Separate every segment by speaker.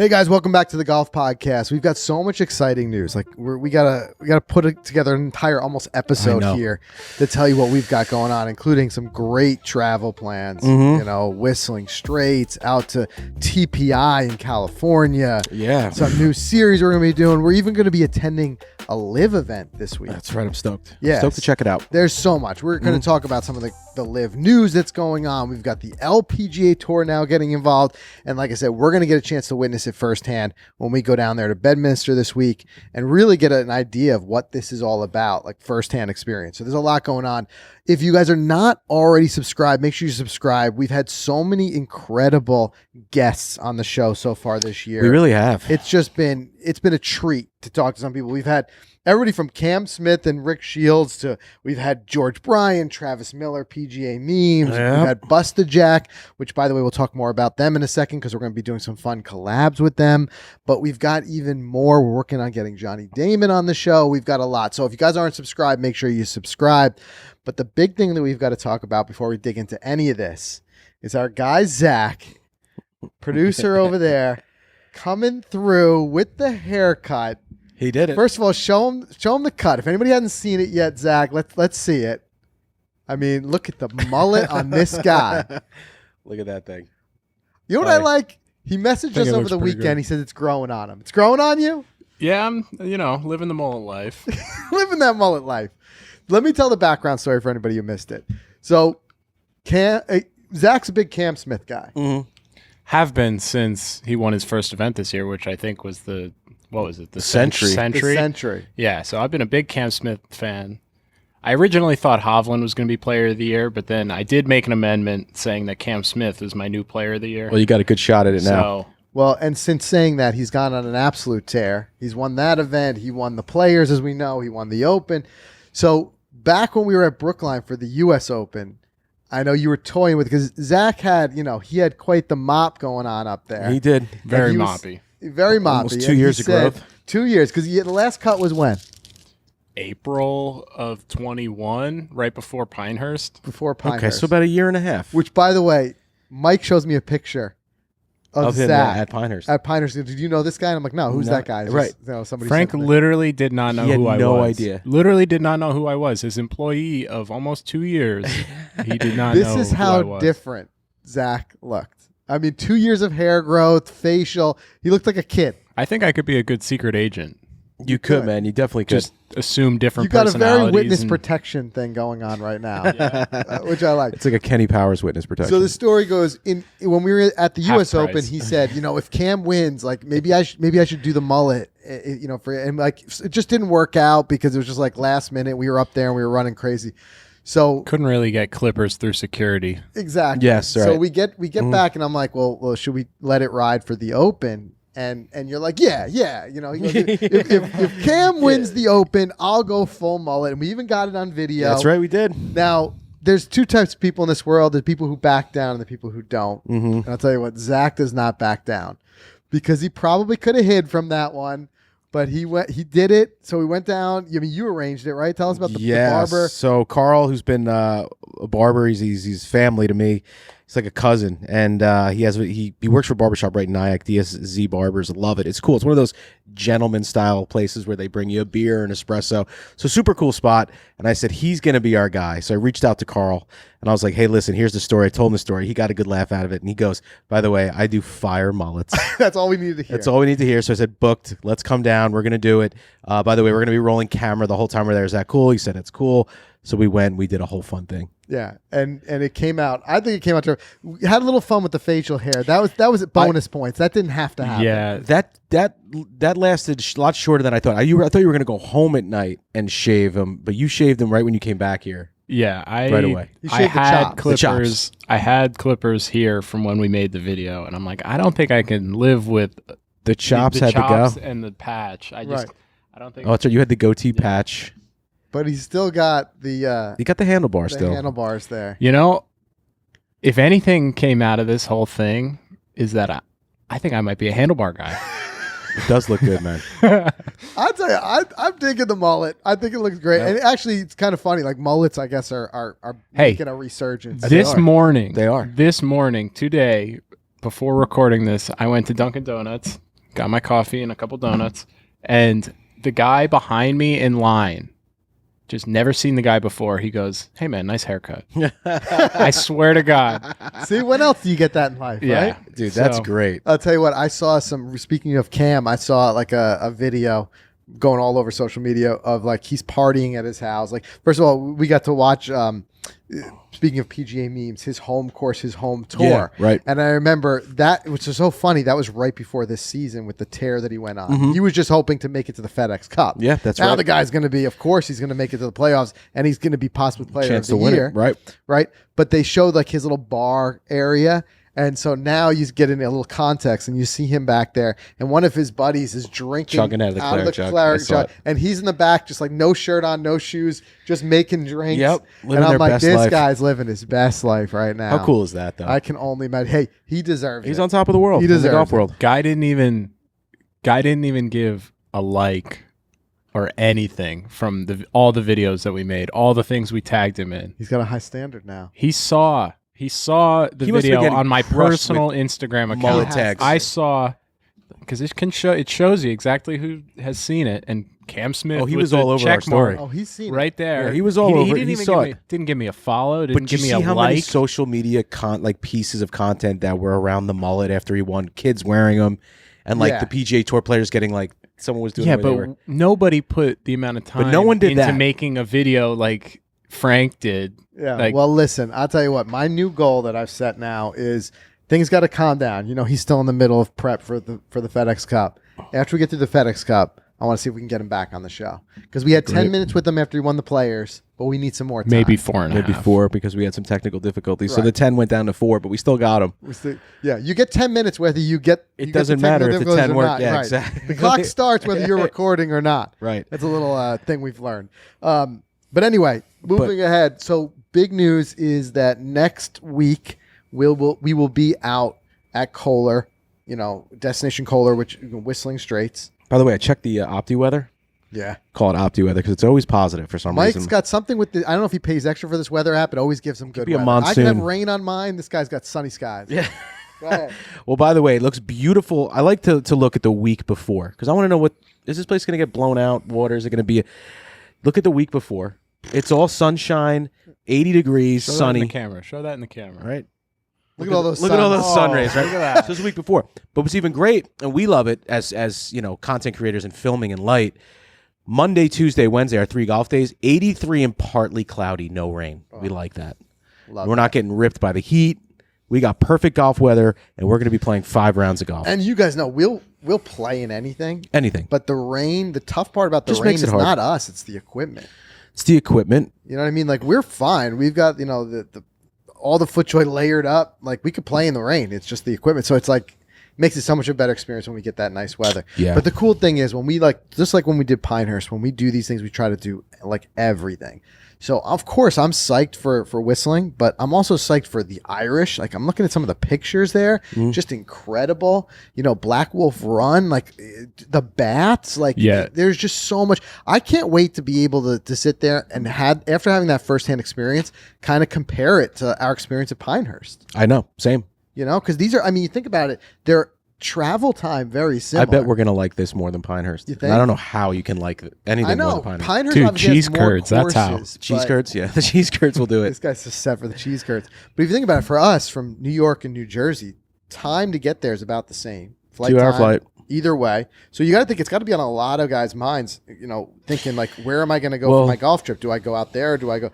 Speaker 1: Hey guys, welcome back to the Golf Podcast. We've got so much exciting news. Like we gotta put together an entire almost episode here to tell you what we've got going on, including some great travel plans. You know, Whistling Straits out to TPI in California.
Speaker 2: Yeah,
Speaker 1: some new series we're gonna be doing. We're even gonna be attending a LIV event this week.
Speaker 2: That's right. I'm stoked.
Speaker 1: Yeah,
Speaker 2: stoked to check it out.
Speaker 1: There's so much. We're going to talk about some of the LIV news that's going on. We've got the LPGA Tour now getting involved. And like I said, we're going to get a chance to witness it firsthand when we go down there to Bedminster this week and really get an idea of what this is all about, like firsthand experience. So there's a lot going on. If you guys are not already subscribed, make sure you subscribe. We've had so many incredible guests on the show so far this year.
Speaker 2: We really have.
Speaker 1: It's been a treat to talk to some people. We've had everybody from Cam Smith and Rick Shields to we've had George Bryan, Travis Miller, PGA Memes.
Speaker 2: Yep.
Speaker 1: We've had Busta Jack, which by the way, we'll talk more about them in a second because we're going to be doing some fun collabs with them. But we've got even more. We're working on getting Johnny Damon on the show. We've got a lot. So if you guys aren't subscribed, make sure you subscribe. But the big thing that we've got to talk about before we dig into any of this is our guy, Zach, producer over there, coming through with the haircut.
Speaker 2: He did it.
Speaker 1: First of all, show him the cut. If anybody hasn't seen it yet, Zach, let's see it. I mean, look at the mullet on this guy.
Speaker 2: Look at that thing.
Speaker 1: You know what I like? He messaged us over the weekend.
Speaker 2: Good.
Speaker 1: He said it's growing on him. It's growing on you?
Speaker 3: Yeah, I'm, living the mullet life.
Speaker 1: Living that mullet life. Let me tell the background story for anybody who missed it. So, Zach's a big Cam Smith guy.
Speaker 2: Mm-hmm.
Speaker 3: Have been since he won his first event this year, which I think was the
Speaker 2: Century.
Speaker 1: The Century.
Speaker 3: Yeah, so I've been a big Cam Smith fan. I originally thought Hovland was going to be player of the year, but then I did make an amendment saying that Cam Smith is my new player of the year.
Speaker 2: Well, you got a good shot at it now.
Speaker 1: Well, and since saying that, he's gone on an absolute tear. He's won that event. He won the Players, as we know. He won the Open. So back when we were at Brookline for the U.S. Open, I know you were toying with because Zach had, he had quite the mop going on up there.
Speaker 2: He did.
Speaker 3: Very moppy.
Speaker 1: Very moppy.
Speaker 2: Almost 2 years of growth.
Speaker 1: 2 years, because the last cut was when?
Speaker 3: April of 21, right before Pinehurst.
Speaker 1: Before Pinehurst.
Speaker 2: Okay, so about a year and a half.
Speaker 1: Which, by the way, Mike shows me a picture of
Speaker 2: him
Speaker 1: Zach
Speaker 2: at Pinehurst.
Speaker 1: At Pinehurst. Did you know this guy? And I'm like, no, who's that guy?
Speaker 2: Right.
Speaker 1: Somebody
Speaker 3: Frank literally did not know who I was.
Speaker 2: He had no idea.
Speaker 3: Literally did not know who I was. His employee of almost 2 years, he did not know who I was.
Speaker 1: This is how different Zach looked. I mean, 2 years of hair growth, facial. He looked like a kid.
Speaker 3: I think I could be a good secret agent.
Speaker 2: You could, man. You definitely could.
Speaker 3: Just assume different
Speaker 1: You got a
Speaker 3: personalities.
Speaker 1: very witness protection thing going on right now, which I like.
Speaker 2: It's like a Kenny Powers witness protection.
Speaker 1: So the story goes when we were at the
Speaker 3: Half
Speaker 1: U.S.
Speaker 3: price.
Speaker 1: Open, he said, if Cam wins, like maybe I should do the mullet, and like it just didn't work out because it was just like last minute. We were up there and we were running crazy. So
Speaker 3: couldn't really get clippers through security.
Speaker 1: Exactly.
Speaker 2: Yes. Right.
Speaker 1: So we get back and I'm like, well, should we let it ride for the Open? And you're like, yeah. He goes, if Cam wins the Open, I'll go full mullet. And we even got it on video.
Speaker 2: That's right, we did.
Speaker 1: Now, there's two types of people in this world. The people who back down and the people who don't.
Speaker 2: Mm-hmm.
Speaker 1: And I'll tell you what, Zach does not back down because he probably could have hid from that one. But he did it. So we went down. I mean, you arranged it, right? Tell us about the barber.
Speaker 2: So Carl, who's been a barber, he's family to me. He's like a cousin, and he works for a barbershop right in Nyack. DSZ Barbers, love it. It's cool. It's one of those gentleman style places where they bring you a beer and espresso. So super cool spot. And I said he's gonna be our guy. So I reached out to Carl and I was like, hey, listen, here's the story. I told him the story. He got a good laugh out of it, and he goes, by the way, I do fire mullets.
Speaker 1: That's all we needed to hear.
Speaker 2: That's all we need to hear. So I said, booked. Let's come down. We're gonna do it. By the way, we're gonna be rolling camera the whole time we're there. Is that cool? He said it's cool. So we went. We did a whole fun thing.
Speaker 1: Yeah, and it came out. I think it came out. We had a little fun with the facial hair. That was bonus points. That didn't have to happen.
Speaker 3: Yeah,
Speaker 2: that lasted a lot shorter than I thought. I thought you were going to go home at night and shave them, but you shaved them right when you came back here.
Speaker 3: Yeah,
Speaker 2: right away.
Speaker 3: I had
Speaker 1: chops.
Speaker 3: clippers. I had clippers here from when we made the video, and I'm like, I don't think I can live with
Speaker 2: the chops.
Speaker 3: the
Speaker 2: had to go,
Speaker 3: and the patch. I don't think.
Speaker 2: Oh, that's right. You had the goatee patch.
Speaker 1: But he's still got the
Speaker 2: you got the handlebar still.
Speaker 1: Handlebars there.
Speaker 3: If anything came out of this whole thing is that I think I might be a handlebar guy.
Speaker 2: It does look good, man.
Speaker 1: I'll tell you, I'm digging the mullet. I think it looks great. Yep. And actually, it's kind of funny. Like mullets, I guess, are making a resurgence.
Speaker 3: This morning,
Speaker 2: they are.
Speaker 3: This morning, today, before recording this, I went to Dunkin' Donuts got my coffee and a couple donuts, and the guy behind me in line, just never seen the guy before. He goes, "Hey man, nice haircut." I swear to God.
Speaker 1: See, when else do you get that in life,
Speaker 3: Yeah.
Speaker 1: right?
Speaker 2: Dude, that's
Speaker 3: So-
Speaker 2: great.
Speaker 1: I'll tell you what, I saw speaking of Cam, I saw like a video going all over social media of like he's partying at his house. Like, first of all, we got to watch, speaking of PGA memes, his home course, his home tour.
Speaker 2: Yeah, right.
Speaker 1: And I remember that, which is so funny, that was right before this season with the tear that he went on. He was just hoping to make it to the FedEx Cup.
Speaker 2: Yeah, that's
Speaker 1: now
Speaker 2: right.
Speaker 1: the guy's going to be, of course, he's going to make it to the playoffs, and he's going to be possibly player
Speaker 2: Chance
Speaker 1: of
Speaker 2: to
Speaker 1: the
Speaker 2: win
Speaker 1: year.
Speaker 2: it, right?
Speaker 1: Right. But they showed like his little bar area. And so now you get in a little context, and you see him back there, and one of his buddies is drinking
Speaker 2: Chugging out of the claret jug. I saw
Speaker 1: jug,
Speaker 2: it.
Speaker 1: and he's in the back, just like no shirt on, no shoes, just making drinks.
Speaker 2: Yep,
Speaker 1: And
Speaker 2: living
Speaker 1: I'm
Speaker 2: their
Speaker 1: like,
Speaker 2: best
Speaker 1: this
Speaker 2: life.
Speaker 1: guy's living his best life right now.
Speaker 2: How cool is that, though?
Speaker 1: I can only imagine. Hey, he deserves
Speaker 2: He's
Speaker 1: it.
Speaker 2: on top of the world.
Speaker 1: He
Speaker 2: in the
Speaker 1: deserves
Speaker 2: golf
Speaker 1: it.
Speaker 2: world.
Speaker 3: Guy didn't even give a like or anything from all the videos that we made, all the things we tagged him in.
Speaker 1: He's got a high standard now.
Speaker 3: He saw the
Speaker 2: He must be
Speaker 3: video
Speaker 2: getting
Speaker 3: on my
Speaker 2: crushed
Speaker 3: personal Instagram
Speaker 2: mullet
Speaker 3: account.
Speaker 2: tags.
Speaker 3: I saw, because it shows you exactly who has seen it, and Cam Smith.
Speaker 2: Oh, he
Speaker 3: with
Speaker 2: was
Speaker 3: the
Speaker 2: all over
Speaker 3: check
Speaker 2: our story.
Speaker 1: Oh, he's seen
Speaker 3: right there.
Speaker 2: Yeah, he was all over
Speaker 3: He
Speaker 2: it.
Speaker 3: didn't
Speaker 2: He
Speaker 3: even
Speaker 2: saw
Speaker 3: didn't give me a follow. Didn't
Speaker 2: But
Speaker 3: give
Speaker 2: you
Speaker 3: me
Speaker 2: see
Speaker 3: a
Speaker 2: how many
Speaker 3: like.
Speaker 2: social media pieces of content that were around the mullet after he won, kids wearing them, and like
Speaker 1: Yeah.
Speaker 2: the PGA Tour players getting like someone was doing.
Speaker 3: Yeah,
Speaker 2: it where they
Speaker 3: but
Speaker 2: were-
Speaker 3: nobody put the amount of time
Speaker 2: no one did
Speaker 3: into
Speaker 2: that.
Speaker 3: making a video like Frank did.
Speaker 1: Yeah.
Speaker 3: Like-
Speaker 1: Well, listen, I'll tell you what. My new goal that I've set now is things got to calm down. You know, he's still in the middle of prep for the FedEx Cup. After we get through the FedEx Cup, I want to see if we can get him back on the show because we had 10
Speaker 2: Great.
Speaker 1: minutes with him after he won the Players, but we need some more time.
Speaker 3: Maybe 4.5.
Speaker 2: maybe 4 because we had some technical difficulties. So
Speaker 1: Right.
Speaker 2: the 10 went down to 4, but we still got him.
Speaker 1: Yeah, you get 10 minutes whether you get.
Speaker 2: It
Speaker 1: you get
Speaker 2: doesn't
Speaker 1: the technical
Speaker 2: matter if the
Speaker 1: difficulties
Speaker 2: 10
Speaker 1: or
Speaker 2: work.
Speaker 1: not.
Speaker 2: Yeah,
Speaker 1: Right.
Speaker 2: exactly.
Speaker 1: The clock starts whether you're recording or not.
Speaker 2: Right.
Speaker 1: That's a little thing we've learned. But anyway, moving ahead. So big news is that next week we will be out at Kohler, Destination Kohler, which Whistling Straits.
Speaker 2: By the way, I checked the Opti weather.
Speaker 1: Yeah.
Speaker 2: Call it Opti weather because it's always positive for some
Speaker 1: Mike's
Speaker 2: reason.
Speaker 1: got something with the. I don't know if he pays extra for this weather app. It always gives him good
Speaker 2: be a
Speaker 1: weather. I can have
Speaker 2: monsoon.
Speaker 1: rain on mine. This guy's got sunny skies.
Speaker 2: Yeah.
Speaker 1: Go ahead.
Speaker 2: Well, by the way, it looks beautiful. I like to look at the week before because I want to know is this place going to get blown out? Water? Is it going to be? Look at the week before. It's all sunshine, 80 degrees,
Speaker 3: Show
Speaker 2: sunny.
Speaker 3: that in the camera. Show that in the camera.
Speaker 2: Right.
Speaker 1: Look at all those.
Speaker 2: Look at all
Speaker 1: sun-
Speaker 2: those sun
Speaker 1: Oh,
Speaker 2: rays, right?
Speaker 1: Look at that.
Speaker 2: So it's the week before. But what's even great, and we love it as content creators and filming and light. Monday, Tuesday, Wednesday are 3 golf days. 83 and partly cloudy, no rain. We like that.
Speaker 1: Love
Speaker 2: We're not getting ripped by the heat. We got perfect golf weather, and we're going to be playing 5 rounds of golf.
Speaker 1: And you guys know we'll play in anything.
Speaker 2: Anything.
Speaker 1: But the rain, the tough part about the
Speaker 2: Just
Speaker 1: rain
Speaker 2: makes it
Speaker 1: is
Speaker 2: hard.
Speaker 1: not us, it's the equipment.
Speaker 2: It's the equipment.
Speaker 1: You know what I mean? Like we're fine. We've got, the all the FootJoy layered up. Like we could play in the rain. It's just the equipment. So it's like makes it so much a better experience when we get that nice weather.
Speaker 2: Yeah.
Speaker 1: But the cool thing is when we just like when we did Pinehurst, when we do these things, we try to do like everything. So of course I'm psyched for whistling, but I'm also psyched for the Irish. Like I'm looking at some of the pictures there, just incredible. Black Wolf Run, like the bats, like
Speaker 3: Yeah.
Speaker 1: there's just so much. I can't wait to be able to sit there and after having that firsthand experience, kind of compare it to our experience at Pinehurst.
Speaker 2: I know. Same.
Speaker 1: Because these are, you think about it, they're travel time very similar.
Speaker 2: I bet we're going to like this more than Pinehurst.
Speaker 1: You
Speaker 2: And
Speaker 1: think?
Speaker 2: I don't know how you can like anything
Speaker 1: I
Speaker 2: more
Speaker 1: know
Speaker 2: than Pinehurst.
Speaker 1: Pinehurst
Speaker 3: Dude,
Speaker 1: obviously has
Speaker 3: cheese
Speaker 1: more
Speaker 3: curds, that's how.
Speaker 1: courses,
Speaker 2: Cheese
Speaker 1: but
Speaker 2: curds? Yeah. The cheese curds will do
Speaker 1: This
Speaker 2: it.
Speaker 1: guy's just set for the cheese curds. But if you think about it, for us from New York and New Jersey, time to get there is about the same.
Speaker 2: 2-hour
Speaker 1: time,
Speaker 2: flight.
Speaker 1: Either way. So you got to think it's got to be on a lot of guys' minds, thinking like, where am I going to go
Speaker 2: Well-
Speaker 1: for my golf trip? Do I go out there or do I go?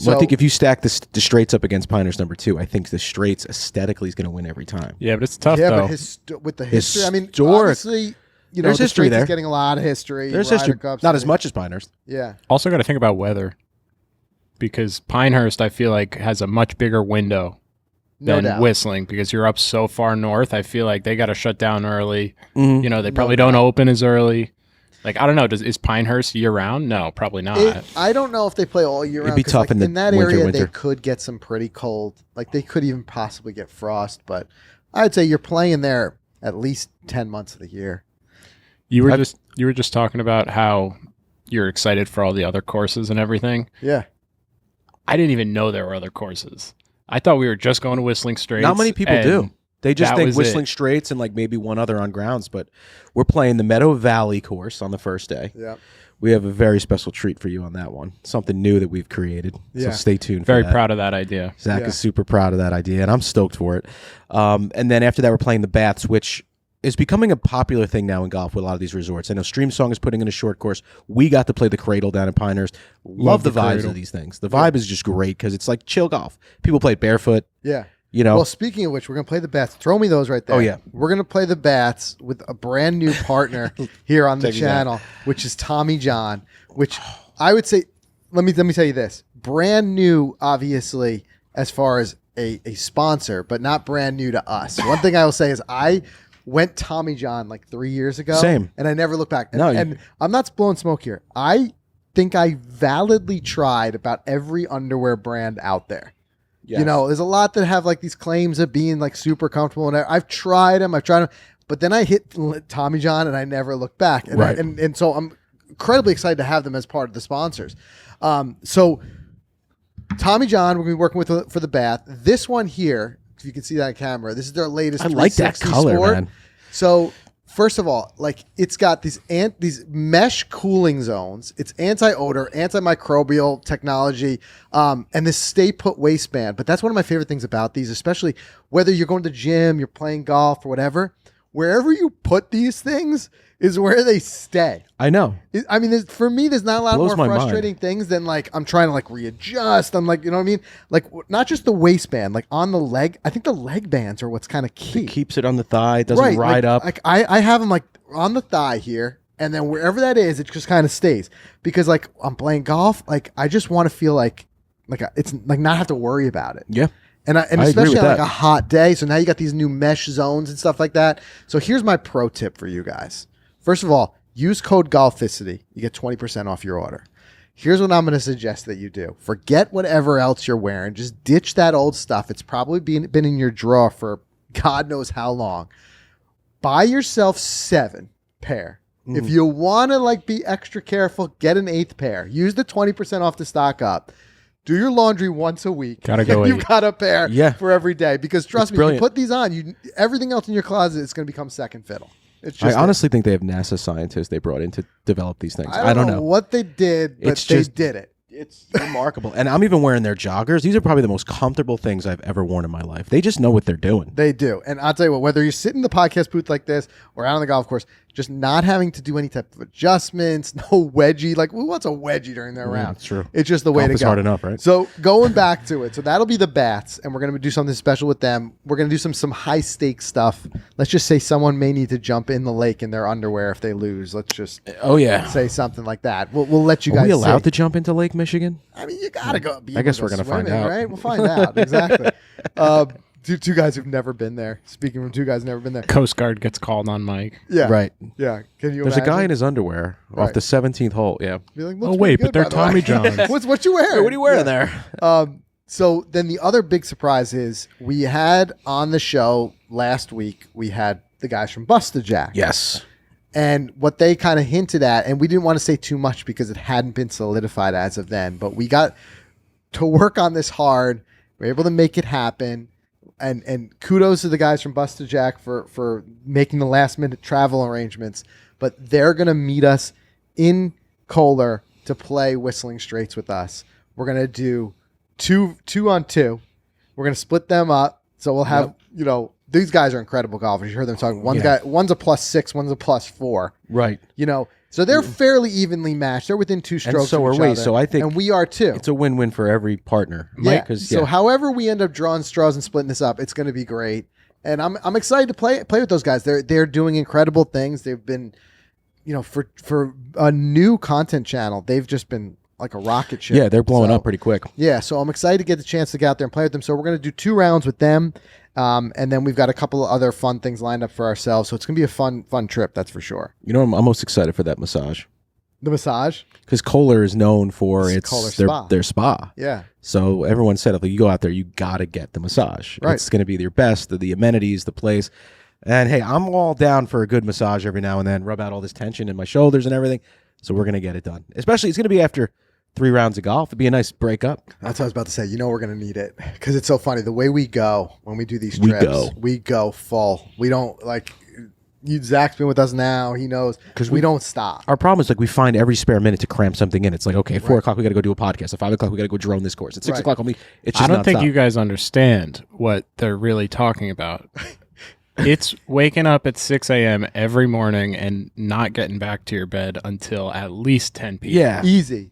Speaker 2: Well, I think if you stack the straights up against Pinehurst number 2, I think the straights aesthetically is going to win every time.
Speaker 3: Yeah, but it's tough
Speaker 1: yeah,
Speaker 3: though.
Speaker 1: but with the history,
Speaker 2: Historic.
Speaker 1: obviously,
Speaker 2: There's
Speaker 1: the
Speaker 2: history
Speaker 1: Straits is
Speaker 2: there.
Speaker 1: getting a lot of history.
Speaker 2: There's
Speaker 1: Ryder
Speaker 2: history.
Speaker 1: Cups,
Speaker 2: Not as much as Pinehurst.
Speaker 1: Yeah.
Speaker 3: Also got to think about weather, because Pinehurst I feel like has a much bigger window
Speaker 1: No
Speaker 3: than
Speaker 1: doubt.
Speaker 3: Whistling, because you're up so far north. I feel like they got to shut down early.
Speaker 2: Mhm.
Speaker 3: They probably don't open as early. Like I don't know. Is Pinehurst year round? No, probably not.
Speaker 1: I don't know if they play all year
Speaker 2: It'd
Speaker 1: round.
Speaker 2: be
Speaker 1: 'cause,
Speaker 2: tough in the
Speaker 1: that
Speaker 2: winter,
Speaker 1: area.
Speaker 2: winter.
Speaker 1: They could get some pretty cold. Like they could even possibly get frost. But I'd say you're playing there at least 10 months of the year.
Speaker 3: You were just talking about how you're excited for all the other courses and everything.
Speaker 1: Yeah.
Speaker 3: I didn't even know there were other courses. I thought we were just going to Whistling Straits.
Speaker 2: Not many people
Speaker 3: and
Speaker 2: do. They just
Speaker 3: That
Speaker 2: think
Speaker 3: was
Speaker 2: Whistling
Speaker 3: it.
Speaker 2: Straits and like maybe one other on grounds, but we're playing the Meadow Valley course on the first day.
Speaker 1: Yeah.
Speaker 2: We have a very special treat for you on that one. Something new that we've created.
Speaker 1: Yeah.
Speaker 2: So stay tuned.
Speaker 3: Very
Speaker 2: for that.
Speaker 3: proud of that idea.
Speaker 2: Zach
Speaker 1: Yeah.
Speaker 2: is super proud of that idea, and I'm stoked for it. And then after that, we're playing the Baths, which is becoming a popular thing now in golf with a lot of these resorts. I know Stream Song is putting in a short course. We got to play the Cradle down in Pinehurst. Love the vibes
Speaker 3: Cradle.
Speaker 2: of these things. The vibe is just great because it's like chill golf. People play it barefoot.
Speaker 1: Yeah.
Speaker 2: You know,
Speaker 1: Well, speaking of which, we're going to play the bats. Throw me those right there.
Speaker 2: Oh, yeah.
Speaker 1: We're going to play the bats with a brand new partner here on the
Speaker 2: Check these out.
Speaker 1: channel, which is Tommy John, which I would say, let me tell you this. Brand new, obviously, as far as a sponsor, but not brand new to us. One thing I will say is I went Tommy John like 3 years ago.
Speaker 2: Same.
Speaker 1: And I never looked back. And,
Speaker 2: No,
Speaker 1: and I'm not blowing smoke here. I think I validly tried about every underwear brand out there.
Speaker 2: Yes.
Speaker 1: You know, there's a lot that have like these claims of being like super comfortable. And I've tried them, but then I hit Tommy John and I never looked back. And,
Speaker 2: Right.
Speaker 1: and so I'm incredibly excited to have them as part of the sponsors. So Tommy John, we're going to be working with for the bath. This one here, if you can see that on camera, this is their latest.
Speaker 2: I like that
Speaker 1: 360
Speaker 2: color,
Speaker 1: Sport.
Speaker 2: man.
Speaker 1: So first of all, like it's got these mesh cooling zones. It's anti-odor, antimicrobial technology, and this stay put waistband. But that's one of my favorite things about these, especially whether you're going to the gym, you're playing golf or whatever. Wherever you put these things is where they stay.
Speaker 2: I know.
Speaker 1: I mean, for me, there's not a lot
Speaker 2: Blows
Speaker 1: more
Speaker 2: my
Speaker 1: frustrating things than like I'm trying to like readjust. I'm like, you know what I mean? Like not just the waistband, like on the leg. I think the leg bands are what's kind of key.
Speaker 2: It keeps it on the thigh. It doesn't
Speaker 1: Right,
Speaker 2: ride up.
Speaker 1: Like I have them like on the thigh here, and then wherever that is, it just kind of stays. Because like I'm playing golf, like I just want to feel like it's like not have to worry about it.
Speaker 2: Yeah.
Speaker 1: And
Speaker 2: I agree
Speaker 1: especially
Speaker 2: with
Speaker 1: on like
Speaker 2: that.
Speaker 1: a hot day. So now you got these new mesh zones and stuff like that. So here's my pro tip for you guys. First of all, use code Golficity. You get 20% off your order. Here's what I'm going to suggest that you do. Forget whatever else you're wearing. Just ditch that old stuff. It's probably been in your drawer for God knows how long. Buy yourself 7 pair. If you want to like be extra careful, get an 8th pair. Use the 20% off to stock up. Do your laundry once a week.
Speaker 3: Gotta go
Speaker 1: You've
Speaker 3: 8.
Speaker 1: got a pair for every day. Because trust me,
Speaker 2: brilliant.
Speaker 1: if you put these on, everything else in your closet is going to become second fiddle. It's
Speaker 2: I
Speaker 1: just
Speaker 2: honestly think they have NASA scientists they brought in to develop these things.
Speaker 1: I don't know what they did, but
Speaker 2: It's
Speaker 1: they
Speaker 2: just-
Speaker 1: did it.
Speaker 2: It's remarkable. And I'm even wearing their joggers. These are probably the most comfortable things I've ever worn in my life. They just know what they're doing.
Speaker 1: They do. And I'll tell you what, whether you sit in the podcast booth like this or out on the golf course, just not having to do any type of adjustments, no wedgie. Like, who wants a wedgie during their round?
Speaker 2: It's true.
Speaker 1: It's just the way
Speaker 2: Golf
Speaker 1: to
Speaker 2: is
Speaker 1: go.
Speaker 2: hard enough, right?
Speaker 1: So going back to it. So that'll be the bats, and we're going to do something special with them. We're going to do some high stakes stuff. Let's just say someone may need to jump in the lake in their underwear if they lose. Let's just
Speaker 2: Oh, yeah.
Speaker 1: say something like that. We'll let you
Speaker 2: Are
Speaker 1: guys
Speaker 2: we allowed
Speaker 1: see.
Speaker 2: to jump into Lake Michigan?
Speaker 1: I mean, you gotta go.
Speaker 2: I guess we're gonna find out.
Speaker 1: right? We'll find out exactly. Two guys who've never been there. Speaking from two guys who've never been there.
Speaker 3: Coast Guard gets called on mic.
Speaker 1: Yeah,
Speaker 2: Right.
Speaker 1: Yeah, can you?
Speaker 2: There's a guy in
Speaker 1: imagine?
Speaker 2: his underwear off
Speaker 1: Right.
Speaker 2: the 17th hole. Yeah.
Speaker 1: Be like,
Speaker 3: Oh,
Speaker 1: "Looks
Speaker 3: wait,
Speaker 1: pretty
Speaker 3: but they're
Speaker 1: good, by the way."
Speaker 3: Tommy Johns.
Speaker 1: What you wearing?
Speaker 2: What are you wearing
Speaker 1: Yeah.
Speaker 2: there?
Speaker 1: So then the other big surprise is we had on the show last week. We had the guys from Busta Jack.
Speaker 2: Yes.
Speaker 1: And what they kind of hinted at, and we didn't want to say too much because it hadn't been solidified as of then, but we got to work on this hard. We were able to make it happen. And kudos to the guys from Busta Jack for making the last minute travel arrangements. But they're going to meet us in Kohler to play Whistling Straits with us. We're going to do two on two. We're going to split them up. So we'll have, these guys are incredible golfers. You heard them talking. One's a +6, one's a +4.
Speaker 2: Right.
Speaker 1: So they're fairly evenly matched. They're within 2 strokes.
Speaker 2: so
Speaker 1: of
Speaker 2: are
Speaker 1: each
Speaker 2: we.
Speaker 1: other.
Speaker 2: So I think
Speaker 1: and we are too.
Speaker 2: It's a win-win for every partner.
Speaker 1: Yeah.
Speaker 2: 'Cause,
Speaker 1: So however we end up drawing straws and splitting this up, it's going to be great. And I'm excited to play with those guys. They're doing incredible things. They've been, for a new content channel, they've just been like a rocket ship.
Speaker 2: Yeah, they're blowing
Speaker 1: So,
Speaker 2: up pretty quick.
Speaker 1: Yeah, so I'm excited to get the chance to get out there and play with them. So we're going to do 2 rounds with them. And then we've got a couple of other fun things lined up for ourselves. So it's going to be a fun trip, that's for sure.
Speaker 2: I'm most excited for that massage.
Speaker 1: The massage?
Speaker 2: Because Kohler is known for
Speaker 1: Kohler
Speaker 2: their,
Speaker 1: spa.
Speaker 2: their spa.
Speaker 1: Yeah.
Speaker 2: So everyone said, if you go out there, you got to get the massage.
Speaker 1: Right.
Speaker 2: It's going to be your best, the amenities, the place. And hey, I'm all down for a good massage every now and then, rub out all this tension in my shoulders and everything. So we're going to get it done. Especially, it's going to be after 3 rounds of golf. It'd be a nice breakup.
Speaker 1: That's what I was about to say. You know we're going to need it because it's so funny. The way we go when we do these
Speaker 2: We
Speaker 1: trips,
Speaker 2: go.
Speaker 1: we go full. We don't like Zach's been with us now. He knows because we don't stop.
Speaker 2: Our problem is like we find every spare minute to cram something in. It's like, okay, at 4 o'clock we got to go do a podcast. At 5 o'clock we got to go drone this course. At 6 o'clock it's just
Speaker 3: I don't think
Speaker 2: nonstop.
Speaker 3: you guys understand what they're really talking about. It's waking up at 6 a.m. every morning and not getting back to your bed until at least 10 p.m.
Speaker 2: Yeah.
Speaker 1: Easy.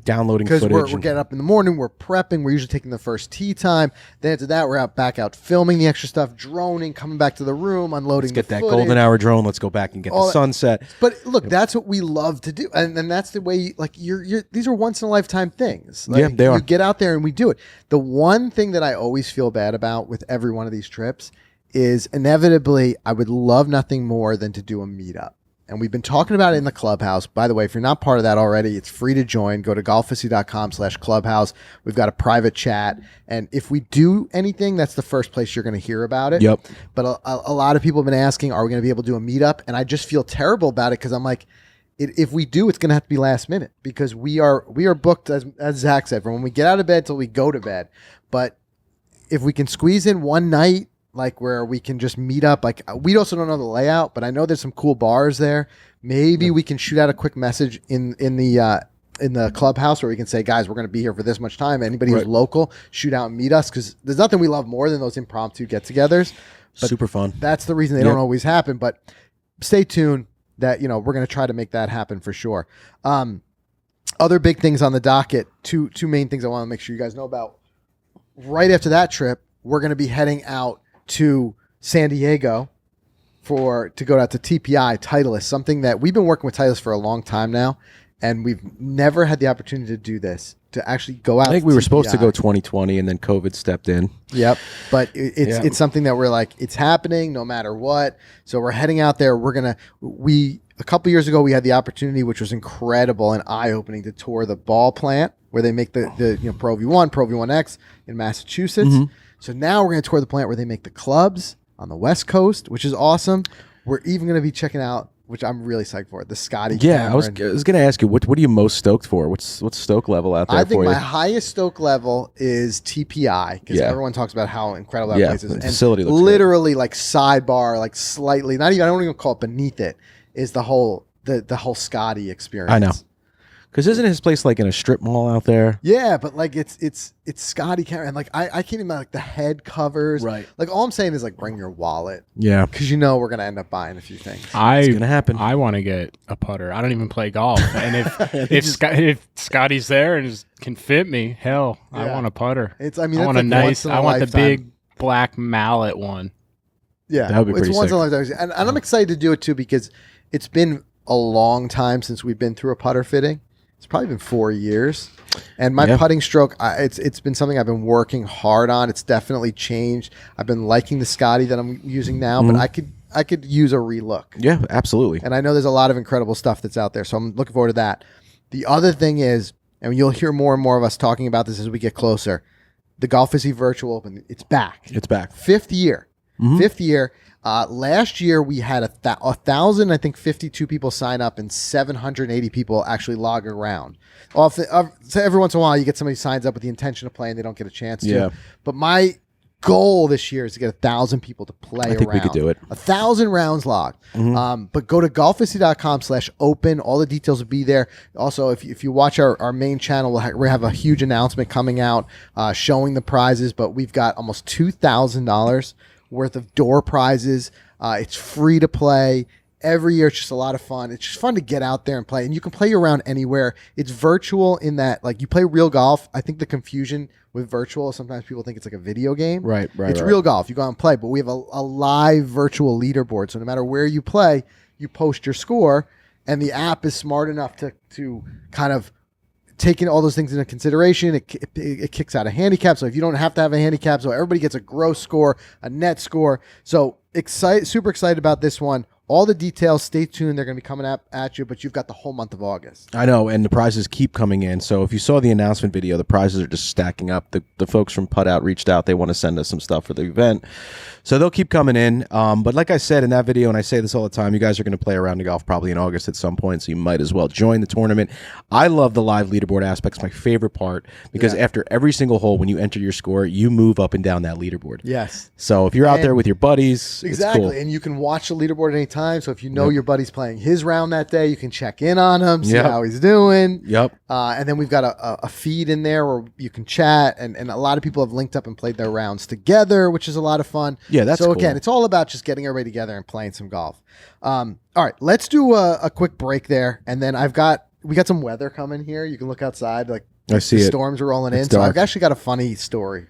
Speaker 2: Downloading
Speaker 1: Because
Speaker 2: footage.
Speaker 1: we're getting up in the morning, we're prepping, we're usually taking the first tee time. Then after that, we're back out filming the extra stuff, droning, coming back to the room, unloading
Speaker 2: Let's get
Speaker 1: the
Speaker 2: that
Speaker 1: footage.
Speaker 2: golden hour drone. Let's go back and get the sunset.
Speaker 1: But look, that's what we love to do, and that's the way. Like you're these are once in a lifetime things. Like,
Speaker 2: Yeah, they are.
Speaker 1: You get out there and we do it. The one thing that I always feel bad about with every one of these trips is inevitably I would love nothing more than to do a meetup. And we've been talking about it in the Clubhouse. By the way, if you're not part of that already, it's free to join. Go to golficity.com/clubhouse. We've got a private chat. And if we do anything, that's the first place you're going to hear about it.
Speaker 2: Yep.
Speaker 1: But a lot of people have been asking, are we going to be able to do a meetup? And I just feel terrible about it because I'm like, if we do, it's going to have to be last minute because we are booked, as Zach said, from when we get out of bed till we go to bed. But if we can squeeze in one night, like where we can just meet up, like we also don't know the layout, but I know there's some cool bars there. Maybe we can shoot out a quick message in the Clubhouse where we can say, guys, we're going to be here for this much time. Anybody who's local, shoot out and meet us because there's nothing we love more than those impromptu get-togethers. But
Speaker 2: super fun.
Speaker 1: That's the reason they don't always happen. But stay tuned that we're going to try to make that happen for sure. Other big things on the docket. Two main things I want to make sure you guys know about. Right after that trip, we're going to be heading out to San Diego to go out to TPI Titleist, something that we've been working with Titleist for a long time now, and we've never had the opportunity to do this, to actually go out.
Speaker 2: I think we were supposed to go 2020 and then COVID stepped in.
Speaker 1: Yep. But it's something that we're like, it's happening no matter what. So we're heading out there. A couple years ago, we had the opportunity, which was incredible and eye-opening, to tour the ball plant where they make the Pro V1, Pro V1X in Massachusetts. Mm-hmm. So now we're going to tour the plant where they make the clubs on the West Coast, which is awesome. We're even going to be checking out, which I'm really psyched for, the Scotty.
Speaker 2: Yeah, I was going to ask you, what are you most stoked for? What's stoke level out there
Speaker 1: I think
Speaker 2: for you?
Speaker 1: my highest stoke level is TPI because everyone talks about how incredible that place is.
Speaker 2: The
Speaker 1: and
Speaker 2: facility looks
Speaker 1: literally great. Like sidebar, like slightly, I don't even call it beneath it, is the whole Scotty experience.
Speaker 2: I know. Because isn't his place like in a strip mall out there?
Speaker 1: Yeah, but like it's Scotty camera, and like I can't even like the head covers.
Speaker 2: Right.
Speaker 1: Like all I'm saying is like bring your wallet.
Speaker 2: Yeah.
Speaker 1: Because we're gonna end up buying a few things.
Speaker 2: It's gonna happen.
Speaker 3: I want to get a putter. I don't even play golf, and if Scotty's there and can fit me, hell, I want a putter.
Speaker 1: I
Speaker 3: want a nice. I want the big black mallet one.
Speaker 1: Yeah,
Speaker 2: that would be pretty
Speaker 1: it's once
Speaker 2: sick.
Speaker 1: in a lifetime, and I'm excited to do it too because it's been a long time since we've been through a putter fitting. It's probably been 4 years, and my putting stroke, it's been something I've been working hard on. It's definitely changed. I've been liking the Scotty that I'm using now, but I could use a relook.
Speaker 2: Yeah, absolutely.
Speaker 1: And I know there's a lot of incredible stuff that's out there, so I'm looking forward to that. The other thing is, and you'll hear more and more of us talking about this as we get closer, the Golficity Virtual Open, it's back.
Speaker 2: It's back.
Speaker 1: Fifth year. Last year we had 1,052 people sign up and 780 people actually log around. So every once in a while you get somebody signs up with the intention of playing, they don't get a chance to.
Speaker 2: Yeah.
Speaker 1: But my goal this year is to get 1,000 people to play.
Speaker 2: I think we could do it.
Speaker 1: 1,000 rounds logged. But go to golficity.com/open. All the details will be there. Also, if you watch our main channel, we have a huge announcement coming out showing the prizes. But we've got almost $2,000 worth of door prizes. It's free to play. Every year, it's just a lot of fun. It's just fun to get out there and play. And you can play around anywhere. It's virtual in that, like, you play real golf. I think the confusion with virtual, sometimes people think it's like a video game.
Speaker 2: Right.
Speaker 1: It's real golf. You go out and play. But we have a live virtual leaderboard. So no matter where you play, you post your score. And the app is smart enough to kind of taking all those things into consideration. It kicks out a handicap. So if you don't have to have a handicap, so everybody gets a gross score, a net score. So super excited about this one. all the details, stay tuned. They're going to be coming at you, but you've got the whole month of August.
Speaker 2: I know, and the prizes keep coming in. So if you saw the announcement video, the prizes are just stacking up. The folks from Putt Out reached out. They want to send us some stuff for the event. So they'll keep coming in. But like I said in that video, and I say this all the time, you guys are going to play a round of golf probably in August at some point, so you might as well join the tournament. I love the live leaderboard aspect. It's my favorite part because after every single hole, when you enter your score, you move up and down that leaderboard.
Speaker 1: Yes.
Speaker 2: So if you're out there with your buddies,
Speaker 1: exactly,
Speaker 2: it's cool.
Speaker 1: And you can watch the leaderboard at any time. So if you know your buddy's playing his round that day, you can check in on him, see how he's doing.
Speaker 2: Yep.
Speaker 1: And then we've got a feed in there where you can chat, and a lot of people have linked up and played their rounds together, which is a lot of fun.
Speaker 2: Yeah, that's
Speaker 1: so
Speaker 2: cool.
Speaker 1: Again, it's all about just getting everybody together and playing some golf. All right, let's do a quick break there, and then we got some weather coming here. You can look outside, like
Speaker 2: I see
Speaker 1: the
Speaker 2: it.
Speaker 1: storms are rolling in. So I've actually got a funny story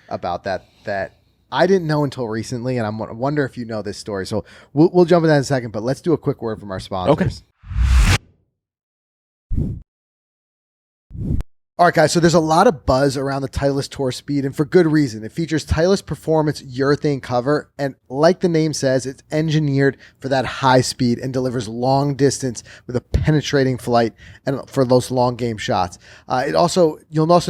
Speaker 1: about that I didn't know until recently, and I wonder if you know this story. So we'll jump into that in a second, but let's do a quick word from our sponsors.
Speaker 2: Okay.
Speaker 1: All right, guys, so there's a lot of buzz around the Titleist Tour Speed, and for good reason. It features Titleist Performance urethane cover, and like the name says, it's engineered for that high speed and delivers long distance with a penetrating flight and for those long game shots. You'll also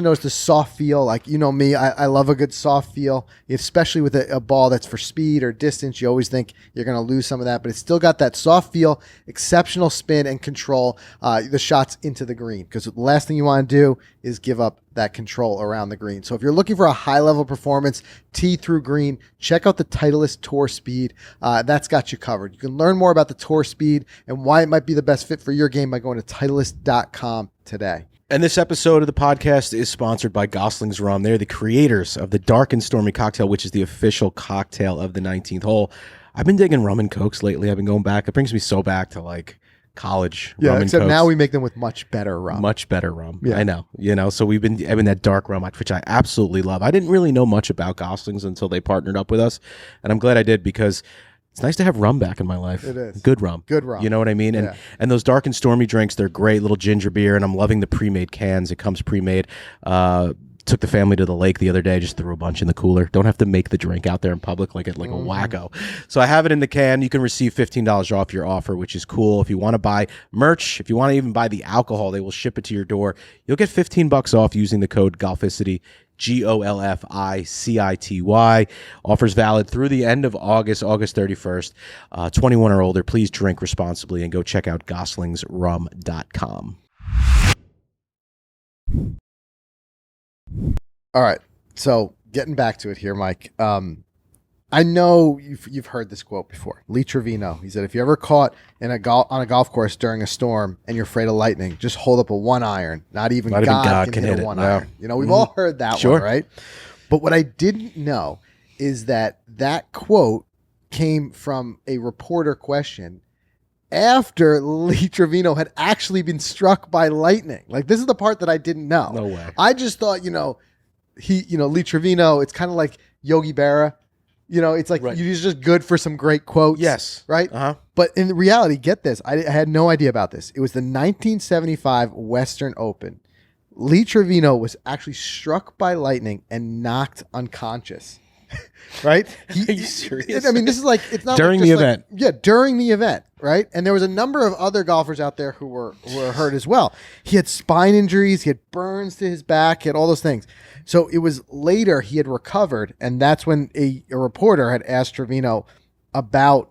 Speaker 1: notice the soft feel. Like, you know me, I love a good soft feel, especially with a ball that's for speed or distance. You always think you're going to lose some of that, but it's still got that soft feel, exceptional spin and control the shots into the green, because the last thing you want to do is give up that control around the green. So if you're looking for a high level performance, tee through green, check out the Titleist Tour Speed. That's got you covered. You can learn more about the Tour Speed and why it might be the best fit for your game by going to Titleist.com today.
Speaker 2: And this episode of the podcast is sponsored by Gosling's Rum. They're the creators of the Dark and Stormy cocktail, which is the official cocktail of the 19th hole. I've been digging rum and cokes lately. I've been going back. It brings me so back to like college rum and
Speaker 1: except
Speaker 2: cokes.
Speaker 1: now we make them with much better rum.
Speaker 2: Much better rum.
Speaker 1: Yeah.
Speaker 2: I know. So we've been having that dark rum, which I absolutely love. I didn't really know much about Gosling's until they partnered up with us, and I'm glad I did because it's nice to have rum back in my life.
Speaker 1: It is.
Speaker 2: Good rum.
Speaker 1: Good rum.
Speaker 2: You know what I mean? And those dark and stormy drinks, they're great. Little ginger beer, and I'm loving the pre-made cans. It comes pre-made. Took the family to the lake the other day, just threw a bunch in the cooler. Don't have to make the drink out there in public like a wacko. So I have it in the can. You can receive $15 off your offer, which is cool. If you want to buy merch, if you want to even buy the alcohol, they will ship it to your door. You'll get $15 off using the code Golficity, GOLFICITY. Offers valid through the end of August 31st. 21 or older, please drink responsibly and go check out goslingsrum.com.
Speaker 1: All right. So getting back to it here, Mike. I know you've heard this quote before. Lee Trevino. He said, if you're ever caught on a golf course during a storm and you're afraid of lightning, just hold up a 1-iron. Not even God can hit a 1-iron. You know, we've all heard that one, right? But what I didn't know is that quote came from a reporter question after Lee Trevino had actually been struck by lightning. Like, this is the part that I didn't know.
Speaker 2: No way.
Speaker 1: I just thought, Lee Trevino, it's kind of like Yogi Berra. It's like he's just good for some great quotes.
Speaker 2: Yes.
Speaker 1: Right?
Speaker 2: Uh-huh.
Speaker 1: But in reality, get this. I had no idea about this. It was the 1975 Western Open. Lee Trevino was actually struck by lightning and knocked unconscious. Right?
Speaker 2: Are you serious?
Speaker 1: I mean, this is like, it's not
Speaker 2: during
Speaker 1: like
Speaker 2: the event.
Speaker 1: During the event, right? And there was a number of other golfers out there who were hurt as well. He had spine injuries, he had burns to his back, he had all those things. So it was later he had recovered, and that's when a reporter had asked Trevino about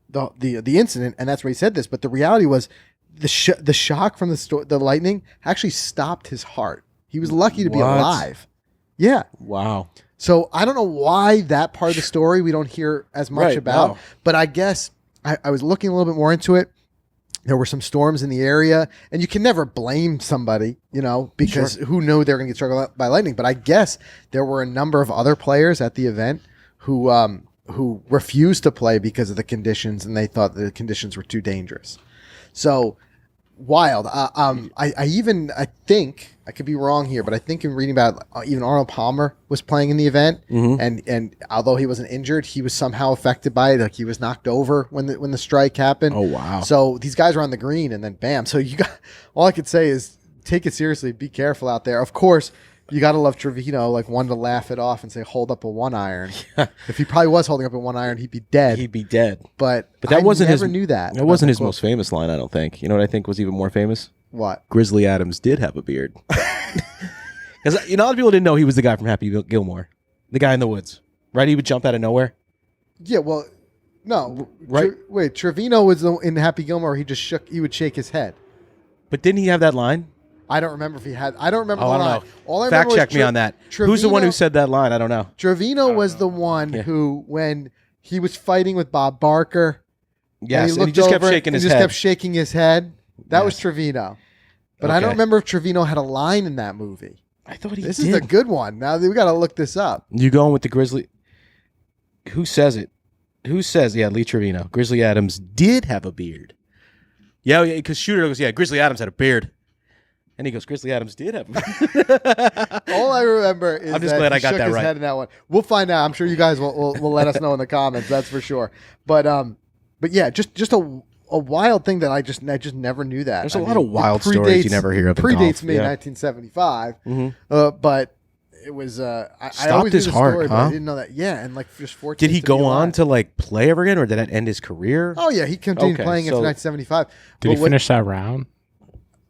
Speaker 1: the incident, and that's where he said this. But the reality was the shock from the lightning actually stopped his heart. He was lucky to be alive. Yeah.
Speaker 2: Wow.
Speaker 1: So I don't know why that part of the story we don't hear as much about, but I guess I was looking a little bit more into it. There were some storms in the area, and you can never blame somebody, because who knew they were going to get struck by lightning. But I guess there were a number of other players at the event who refused to play because of the conditions, and they thought the conditions were too dangerous. So wild. I think I could be wrong here, but I think in reading about even Arnold Palmer was playing in the event, and although he wasn't injured, he was somehow affected by it. Like, he was knocked over when the strike happened.
Speaker 2: Oh wow!
Speaker 1: So these guys were on the green, and then bam. So all I could say is take it seriously. Be careful out there. Of course, You got to love Trevino, like one to laugh it off and say, hold up a 1-iron. If he probably was holding up a 1-iron, he'd be dead.
Speaker 2: He'd be dead.
Speaker 1: But
Speaker 2: that wasn't
Speaker 1: never
Speaker 2: his,
Speaker 1: knew that.
Speaker 2: That wasn't his most famous line, I don't think. You know what I think was even more famous?
Speaker 1: What?
Speaker 2: Grizzly Adams did have a beard. Because a lot of people didn't know he was the guy from Happy Gilmore. The guy in the woods. Right? He would jump out of nowhere.
Speaker 1: Yeah, well, no.
Speaker 2: Right.
Speaker 1: Wait, Trevino was in Happy Gilmore. He would shake his head.
Speaker 2: But didn't he have that line?
Speaker 1: I don't remember if he had. I don't remember the
Speaker 2: I don't
Speaker 1: line.
Speaker 2: know.
Speaker 1: All I
Speaker 2: Fact
Speaker 1: remember
Speaker 2: check me on that. Who's the one who said that line? I don't know.
Speaker 1: Trevino was the one who, when he was fighting with Bob Barker,
Speaker 2: Yes,
Speaker 1: and
Speaker 2: he just kept shaking his head.
Speaker 1: kept shaking his head. That was Trevino. But I don't remember if Trevino had a line in that movie.
Speaker 2: I thought he did.
Speaker 1: This is a good one. Now we got to look this up.
Speaker 2: You going with the Grizzly? Who says it? Who says? Yeah, Lee Trevino. Grizzly Adams did have a beard. Yeah, because Shooter goes, yeah, Grizzly Adams had a beard. And he goes, Grizzly Adams did have a beard.
Speaker 1: All I remember is
Speaker 2: I'm just glad I got
Speaker 1: shook
Speaker 2: that
Speaker 1: his
Speaker 2: right.
Speaker 1: head in that one. We'll find out. I'm sure you guys will let us know in the comments. That's for sure. But yeah, just a wild thing that I just never knew that.
Speaker 2: There's a lot of wild stories you never hear of in golf.
Speaker 1: Predates me,
Speaker 2: Yeah.
Speaker 1: 1975.
Speaker 2: Mm-hmm.
Speaker 1: But it was I
Speaker 2: Stopped
Speaker 1: always
Speaker 2: his
Speaker 1: knew the
Speaker 2: heart,
Speaker 1: story, but
Speaker 2: huh?
Speaker 1: I didn't know that. Yeah, and like just 14.
Speaker 2: Did he go on to like play ever again, or did that end his career?
Speaker 1: Oh yeah, he continued
Speaker 2: Okay,
Speaker 1: playing after
Speaker 2: so-
Speaker 1: 1975.
Speaker 3: Did he finish that round?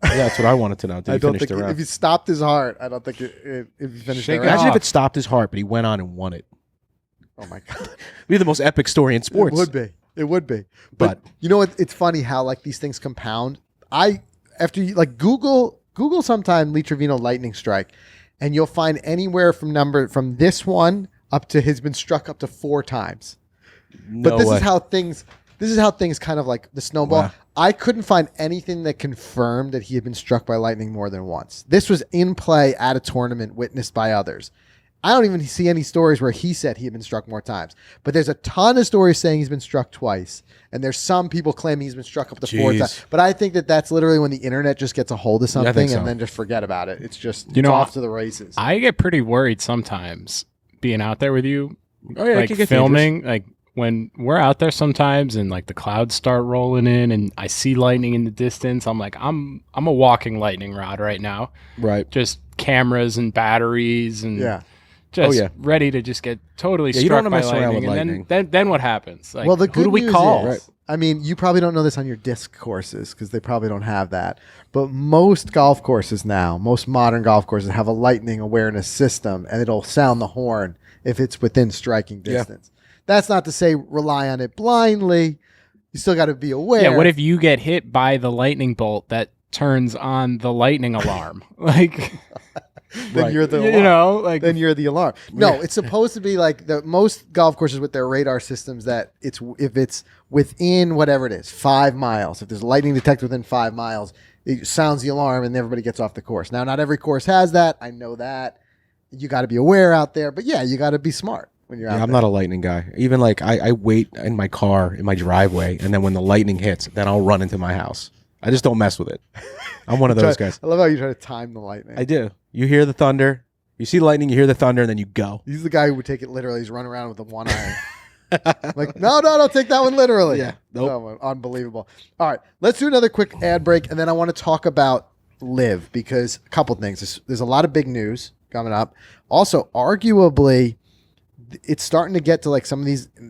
Speaker 2: Yeah, that's what I wanted to know. Did
Speaker 1: I
Speaker 2: he
Speaker 1: don't
Speaker 2: finish
Speaker 1: think
Speaker 2: the round?
Speaker 1: if he stopped his heart, I don't think if he finished the
Speaker 3: Shake it
Speaker 1: round.
Speaker 2: Imagine if
Speaker 3: off.
Speaker 2: it stopped his heart, but he went on and won it.
Speaker 1: Oh my god.
Speaker 2: It'd be the most epic story in sports.
Speaker 1: It would be. It would be. But you know what? It's funny how like these things compound. After you like Google sometime Lee Trevino lightning strike, and you'll find anywhere from this one up to has been struck up to 4 times. But this is how things kind of like the snowball.
Speaker 2: Wow.
Speaker 1: I couldn't find anything that confirmed that he had been struck by lightning more than once. This was in play at a tournament witnessed by others. I don't even see any stories where he said he had been struck more times. But there's a ton of stories saying he's been struck twice. And there's some people claiming he's been struck up to 4 times. But I think that's literally when the internet just gets a hold of something and then just forget about it. It's just it's off to the races.
Speaker 3: I get pretty worried sometimes being out there with you,
Speaker 2: Oh yeah,
Speaker 3: like filming, like when we're out there sometimes and like the clouds start rolling in and I see lightning in the distance. I'm like, I'm a walking lightning rod right now.
Speaker 2: Right.
Speaker 3: Just cameras and batteries and just ready to just get totally
Speaker 2: you
Speaker 3: struck
Speaker 2: don't
Speaker 3: by
Speaker 2: wanna mess around
Speaker 3: lightning.
Speaker 2: with
Speaker 3: And then what happens? Like,
Speaker 1: Well, the
Speaker 3: who
Speaker 1: good
Speaker 3: do we
Speaker 1: news
Speaker 3: call?
Speaker 1: is, I mean, you probably don't know this on your disc courses because they probably don't have that. But most golf courses now, most modern golf courses have a lightning awareness system, and it'll sound the horn if it's within striking distance. That's not to say rely on it blindly. You still got to be aware.
Speaker 3: Yeah, what if you get hit by the lightning bolt that turns on the lightning alarm? Like,
Speaker 1: then you're the alarm.
Speaker 3: you know, like
Speaker 1: Then you're the alarm. No, it's supposed to be like the most golf courses with their radar systems that if it's within whatever it is, 5 miles. If there's lightning detected within 5 miles, it sounds the alarm and everybody gets off the course. Now, not every course has that. I know that. You got to be aware out there, but yeah, you got to be smart when you're out there.
Speaker 2: I'm not a lightning guy. Even like I wait in my car in my driveway, and then when the lightning hits, then I'll run into my house. I just don't mess with it. I'm one of those guys.
Speaker 1: I love how you try to time the lightning.
Speaker 2: I do. You hear the thunder, you see the lightning, you hear the thunder, and then you go.
Speaker 1: He's the guy who would take it literally. He's running around with a 1-iron. Like, no, don't take that one literally.
Speaker 2: Yeah. Nope.
Speaker 1: Oh, unbelievable. All right, let's do another quick ad break, and then I want to talk about LIV because a couple things. There's a lot of big news coming up. Also, arguably, it's starting to get to like some of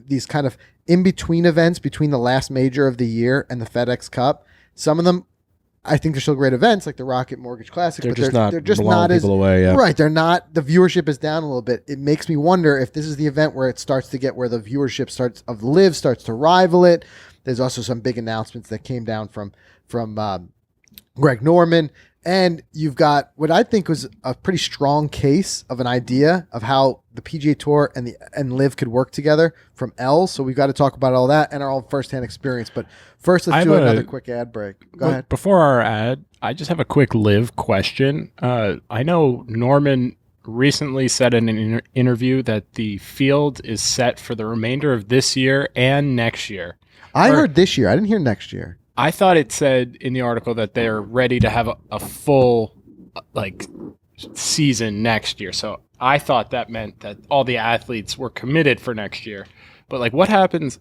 Speaker 1: these kind of in-between events between the last major of the year and the FedEx Cup. Some of them, I think they're still great events, like the Rocket Mortgage Classic.
Speaker 2: They're
Speaker 1: but
Speaker 2: just not
Speaker 1: as
Speaker 2: people away. Yeah.
Speaker 1: right. They're not. The viewership is down a little bit. It makes me wonder if this is the event where it starts to get where the viewership of LIV starts to rival it. There's also some big announcements that came down from Greg Norman. And you've got what I think was a pretty strong case of an idea of how the PGA Tour and LIV could work together from L. So we've got to talk about all that and our own firsthand experience. But first, let's do another quick ad break. Go ahead.
Speaker 3: Before our ad, I just have a quick LIV question. I know Norman recently said in an interview that the field is set for the remainder of this year and next year.
Speaker 1: I heard this year. I didn't hear next year.
Speaker 3: I thought it said in the article that they're ready to have a full season next year. So I thought that meant that all the athletes were committed for next year. But like, what happens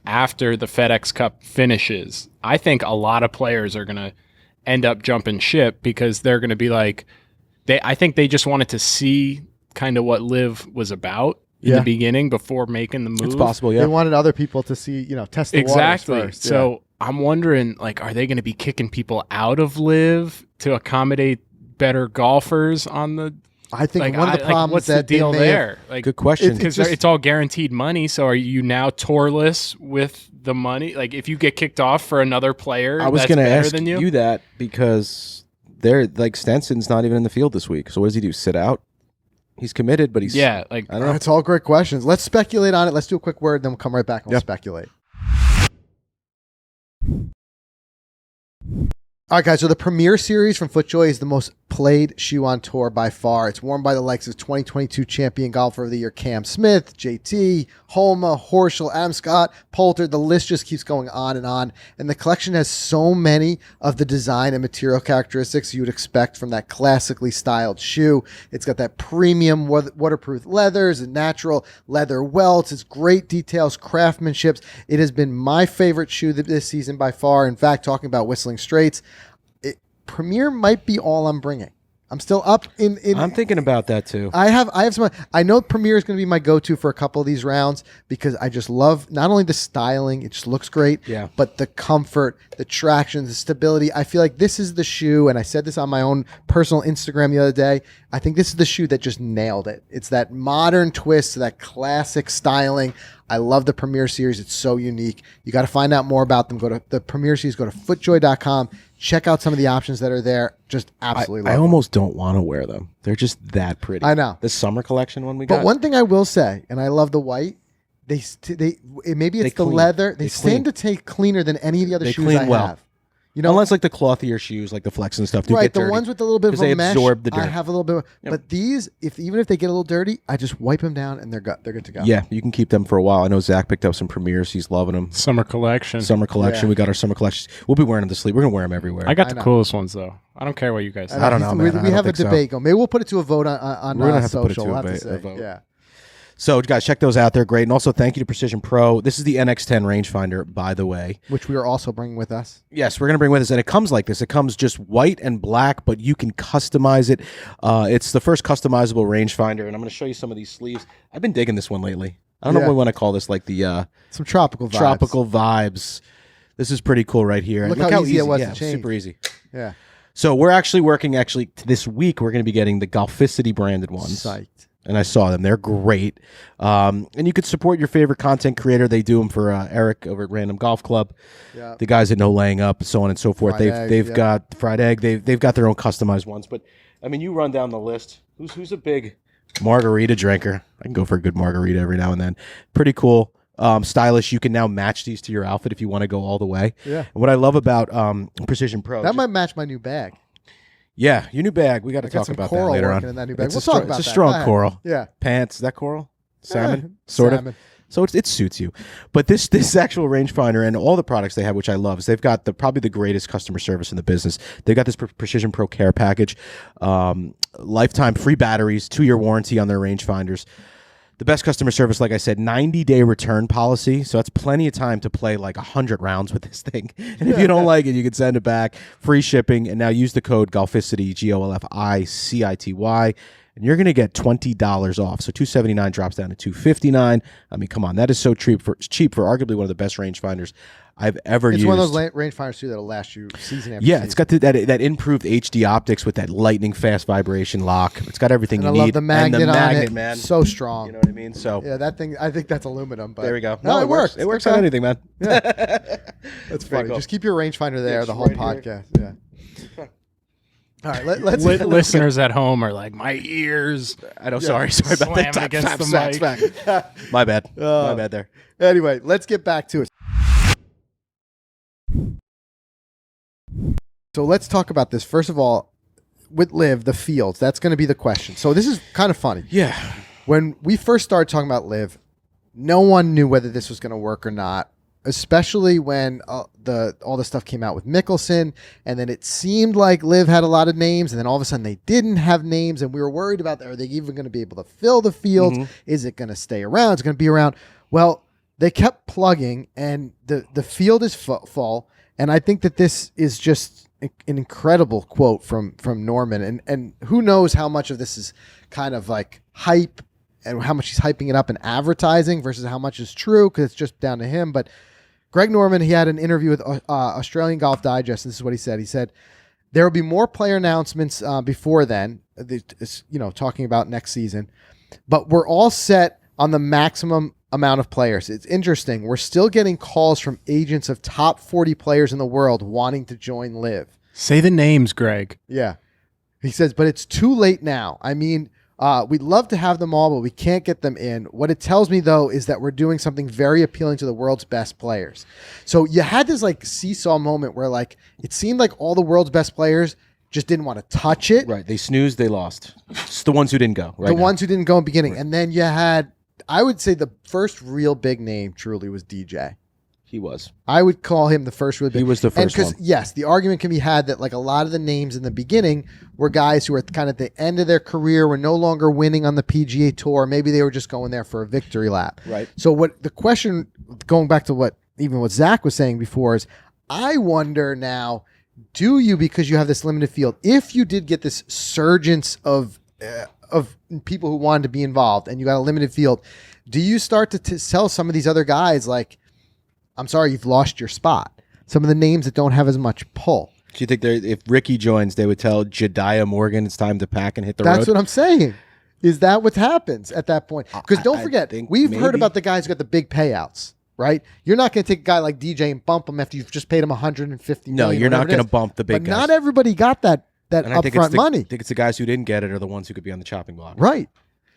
Speaker 3: after the FedEx Cup finishes? I think a lot of players are going to end up jumping ship because they're going to be like, I think they just wanted to see kind of what LIV was about in the beginning before making the move.
Speaker 2: It's possible, yeah.
Speaker 1: They wanted other people to see, test the waters first.
Speaker 3: So I'm wondering, like, are they going to be kicking people out of LIV to accommodate better golfers on the?
Speaker 1: I think one of the problems
Speaker 3: what's
Speaker 1: that
Speaker 3: the deal there?
Speaker 2: Like, good question.
Speaker 3: Because it's all guaranteed money. So are you now tourless with the money? Like, if you get kicked off for another player,
Speaker 2: I was
Speaker 3: going to
Speaker 2: ask
Speaker 3: than you
Speaker 2: that because they're like Stenson's not even in the field this week. So what does he do? Sit out? He's committed, but he's
Speaker 3: like
Speaker 2: I don't know.
Speaker 1: It's all great questions. Let's speculate on it. Let's do a quick word, then we'll come right back and we'll speculate. All right, guys, so the Premier Series from FootJoy is the most played shoe on tour by far. It's worn by the likes of 2022 champion golfer of the year Cam Smith, JT, Homa, Horschel, Adam Scott, Poulter. The list just keeps going on. And the collection has so many of the design and material characteristics you would expect from that classically styled shoe. It's got that premium waterproof leathers and natural leather welts. It's great details, craftsmanship. It has been my favorite shoe this season by far. In fact, talking about Whistling Straits, Premier might be all I'm bringing. I'm still up in
Speaker 2: I'm thinking about that too.
Speaker 1: I have some. I know Premier is going to be my go-to for a couple of these rounds because I just love not only the styling, it just looks great, but the comfort, the traction, the stability. I feel like this is the shoe, and I said this on my own personal Instagram the other day. I think this is the shoe that just nailed it. It's that modern twist to that classic styling. I love the Premier Series. It's so unique. You got to find out more about them. Go to the Premier Series. Go to footjoy.com. Check out some of the options that are there. Just absolutely love
Speaker 2: I
Speaker 1: them.
Speaker 2: almost don't want to wear them. They're just that pretty.
Speaker 1: I know.
Speaker 2: The summer collection one we got.
Speaker 1: But one thing I will say, and I love the white, maybe it's the
Speaker 2: clean.
Speaker 1: leather. They
Speaker 2: They clean.
Speaker 1: seem to take cleaner than any of the other
Speaker 2: They
Speaker 1: shoes
Speaker 2: clean
Speaker 1: I
Speaker 2: well.
Speaker 1: have. You know,
Speaker 2: unless like the clothier shoes, like the Flex and stuff, do
Speaker 1: right?
Speaker 2: get
Speaker 1: The
Speaker 2: dirty.
Speaker 1: ones with a little bit of
Speaker 2: 'Cause they
Speaker 1: a mesh,
Speaker 2: absorb the dirt.
Speaker 1: I have a little bit.
Speaker 2: Yep.
Speaker 1: But these, even if they get a little dirty, I just wipe them down and they're good to go.
Speaker 2: Yeah, you can keep them for a while. I know Zach picked up some Premiers. He's loving them.
Speaker 3: summer collection.
Speaker 2: Summer collection.
Speaker 1: Yeah.
Speaker 2: We got our summer collections. We'll be wearing them to sleep. We're gonna wear them everywhere.
Speaker 3: I got
Speaker 1: I
Speaker 3: the
Speaker 1: know.
Speaker 3: coolest ones though. I don't care what you guys say.
Speaker 2: I don't know, man.
Speaker 1: We
Speaker 2: I don't
Speaker 1: have a
Speaker 2: think so.
Speaker 1: debate going. Maybe we'll put it to a vote on
Speaker 2: We're gonna have to put it
Speaker 1: social.
Speaker 2: to a
Speaker 1: We'll have to
Speaker 2: ba- a
Speaker 1: say.
Speaker 2: vote.
Speaker 1: Yeah.
Speaker 2: So, guys, check those out. They're great. And also, thank you to Precision Pro. This is the NX10 rangefinder, by the way.
Speaker 1: Which we are also bringing with us.
Speaker 2: Yes, we're going to bring with us. And it comes like this. It comes just white and black, but you can customize it. It's the first customizable rangefinder. And I'm going to show you some of these sleeves. I've been digging this one lately. I don't know if we want to call this like the
Speaker 1: Some tropical vibes.
Speaker 2: tropical vibes. This is pretty cool right here.
Speaker 1: Look how easy it was
Speaker 2: yeah,
Speaker 1: to change.
Speaker 2: super easy.
Speaker 1: Yeah.
Speaker 2: So we're actually working this week. We're going to be getting the Golficity branded ones.
Speaker 1: Psyched.
Speaker 2: And I saw them. They're great. And you could support your favorite content creator. They do them for Eric over at Random Golf Club.
Speaker 1: Yeah.
Speaker 2: The guys that know laying up, so on and so forth.
Speaker 1: Fried Egg,
Speaker 2: they've
Speaker 1: yeah.
Speaker 2: got Fried Egg. They've got their own customized ones. But I mean, you run down the list. Who's a big margarita drinker? I can go for a good margarita every now and then. Pretty cool. Stylish. You can now match these to your outfit if you want to go all the way.
Speaker 1: Yeah.
Speaker 2: And what I love about Precision Pro.
Speaker 1: That might match my new bag.
Speaker 2: Yeah, your new bag. We got to
Speaker 1: I got
Speaker 2: talk
Speaker 1: some
Speaker 2: about
Speaker 1: coral
Speaker 2: that later
Speaker 1: working
Speaker 2: on.
Speaker 1: in that new bag.
Speaker 2: It's
Speaker 1: We'll
Speaker 2: a
Speaker 1: talk
Speaker 2: strong,
Speaker 1: about
Speaker 2: it's a
Speaker 1: that.
Speaker 2: strong
Speaker 1: Go ahead.
Speaker 2: coral.
Speaker 1: Yeah.
Speaker 2: Pants. Is that coral? Salmon.
Speaker 1: Eh,
Speaker 2: Sort
Speaker 1: salmon.
Speaker 2: of. So it suits you. But this actual rangefinder and all the products they have, which I love, is they've got probably the greatest customer service in the business. They've got this Precision Pro Care package, lifetime free batteries, 2-year warranty on their rangefinders. The best customer service, like I said, 90-day return policy. So that's plenty of time to play like 100 rounds with this thing. And if you don't like it, you can send it back. Free shipping. And now use the code Golficity, GOLFICITY. And you're going to get $20 off. So $279 drops down to $259. I mean, come on. That is so cheap for arguably one of the best rangefinders I've ever used.
Speaker 1: It's one of those rangefinders too that'll last you season after
Speaker 2: Yeah,
Speaker 1: season.
Speaker 2: it's got that improved HD optics with that lightning fast vibration lock. It's got everything
Speaker 1: And
Speaker 2: you
Speaker 1: I
Speaker 2: need.
Speaker 1: love the magnet,
Speaker 2: and the magnet,
Speaker 1: on it.
Speaker 2: man.
Speaker 1: So strong.
Speaker 2: You know what I mean? So
Speaker 1: Yeah, that thing. I think that's aluminum. But
Speaker 2: there we go.
Speaker 1: No, it works.
Speaker 2: It works on anything, man.
Speaker 1: Yeah. That's
Speaker 2: Very
Speaker 1: funny.
Speaker 2: cool.
Speaker 1: Just keep your rangefinder there
Speaker 2: It's
Speaker 1: the whole
Speaker 2: right
Speaker 1: podcast. Yeah. All right, let's
Speaker 3: Listeners at home are like, my ears.
Speaker 2: I know. Sorry about
Speaker 3: Slamming
Speaker 2: that.
Speaker 3: against the mic.
Speaker 2: My bad. My bad there.
Speaker 1: Anyway, let's get back to it. So let's talk about this. First of all, with LIV, the fields, that's going to be the question. So this is kind of funny.
Speaker 2: Yeah.
Speaker 1: When we first started talking about LIV, no one knew whether this was going to work or not, especially when all the stuff came out with Mickelson, and then it seemed like LIV had a lot of names, and then all of a sudden they didn't have names, and we were worried about, are they even going to be able to fill the field?
Speaker 2: Mm-hmm.
Speaker 1: Is it going to stay around? It's going to be around. Well, they kept plugging, and the field is full. And I think that this is just an incredible quote from Norman. And who knows how much of this is kind of like hype and how much he's hyping it up in advertising versus how much is true, because it's just down to him. But Greg Norman, he had an interview with Australian Golf Digest, and this is what he said. He said, there will be more player announcements before then, talking about next season, but we're all set on the maximum amount of players. It's interesting. We're still getting calls from agents of top 40 players in the world wanting to join LIV.
Speaker 3: Say the names, Greg.
Speaker 1: Yeah. He says, but it's too late now. I mean, we'd love to have them all, but we can't get them in. What it tells me, though, is that we're doing something very appealing to the world's best players. So you had this like seesaw moment where like it seemed like all the world's best players just didn't want to touch it.
Speaker 2: Right. They snoozed, they lost. It's the ones who didn't go. Right.
Speaker 1: The ones who didn't go in the beginning. Right. And then you had, I would say the first real big name truly was DJ.
Speaker 2: He was.
Speaker 1: I would call him the first really big.
Speaker 2: He was the first one.
Speaker 1: Yes, the argument can be had that like a lot of the names in the beginning were guys who were kind of at the end of their career, were no longer winning on the PGA Tour. Maybe they were just going there for a victory lap.
Speaker 2: Right.
Speaker 1: So what the question, going back to what Zach was saying before, is I wonder now, do you, because you have this limited field, if you did get this surgence of people who wanted to be involved and you got a limited field, do you start to tell some of these other guys like, I'm sorry, you've lost your spot? Some of the names that don't have as much pull.
Speaker 2: Do you think if Ricky joins, they would tell Jediah Morgan it's time to pack and hit the road?
Speaker 1: That's what I'm saying. Is that what happens at that point? Because don't forget, we've heard about the guys who got the big payouts, right? You're not going to take a guy like DJ and bump him after you've just paid him $150 million.
Speaker 2: No, you're not going to bump the big
Speaker 1: guys.
Speaker 2: But
Speaker 1: not everybody got that upfront money.
Speaker 2: I think it's the guys who didn't get it are the ones who could be on the chopping block.
Speaker 1: Right.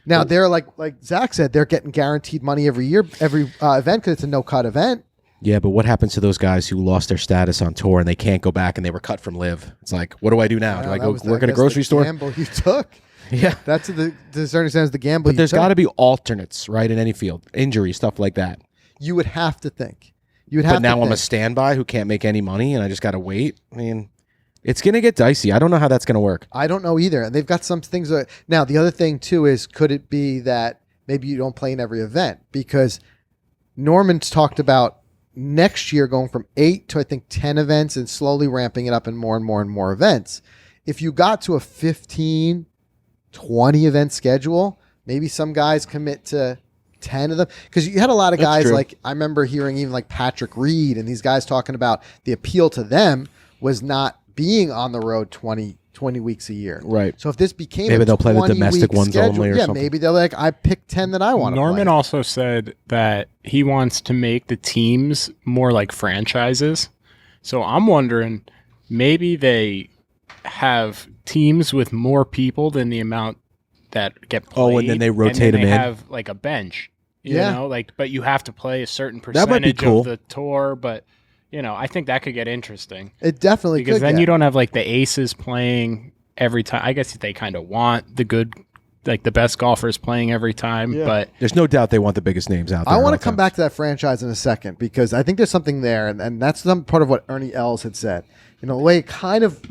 Speaker 1: Now, they're like Zach said, they're getting guaranteed money every year, every event, because it's a no-cut event.
Speaker 2: Yeah, but what happens to those guys who lost their status on tour and they can't go back and they were cut from LIV? It's like, what do I do now? Do I go work at a grocery store?
Speaker 1: Gamble you took.
Speaker 2: Yeah,
Speaker 1: that's to a certain extent the gamble.
Speaker 2: But there's got to be alternates, right, in any field, injury stuff like that.
Speaker 1: You would have to think.
Speaker 2: But now I'm a standby who can't make any money and I just got to wait. I mean, it's going to get dicey. I don't know how that's going to work.
Speaker 1: I don't know either. And they've got some things. Now, the other thing, too, is could it be that maybe you don't play in every event? Because Norman's talked about next year going from 8 to, I think, 10 events and slowly ramping it up in more and more and more events. If you got to a 15, 20 event schedule, maybe some guys commit to 10 of them. Because you had a lot of guys like, I remember hearing even like Patrick Reed and these guys talking about the appeal to them was not being on the road 20 weeks a year.
Speaker 2: Right.
Speaker 1: So if this became
Speaker 2: maybe they'll play the domestic ones only or something.
Speaker 1: Maybe they're like, I picked 10 that I want to play.
Speaker 3: Norman also said that he wants to make the teams more like franchises. So I'm wondering, maybe they have teams with more people than the amount that get played.
Speaker 2: Oh, and then they rotate them in.
Speaker 3: They have like a bench. You know, like, but you have to play a certain percentage
Speaker 2: that might be cool.
Speaker 3: of the tour, but I think that could get interesting.
Speaker 1: It definitely
Speaker 3: because
Speaker 1: could.
Speaker 3: Then you don't have like the aces playing every time. I guess they kind of want the good, like the best golfers playing every time. Yeah. But
Speaker 2: there's no doubt they want the biggest names out there.
Speaker 1: I want to come back to that franchise in a second because I think there's something there, and that's some part of what Ernie Els had said. In a way, it kind of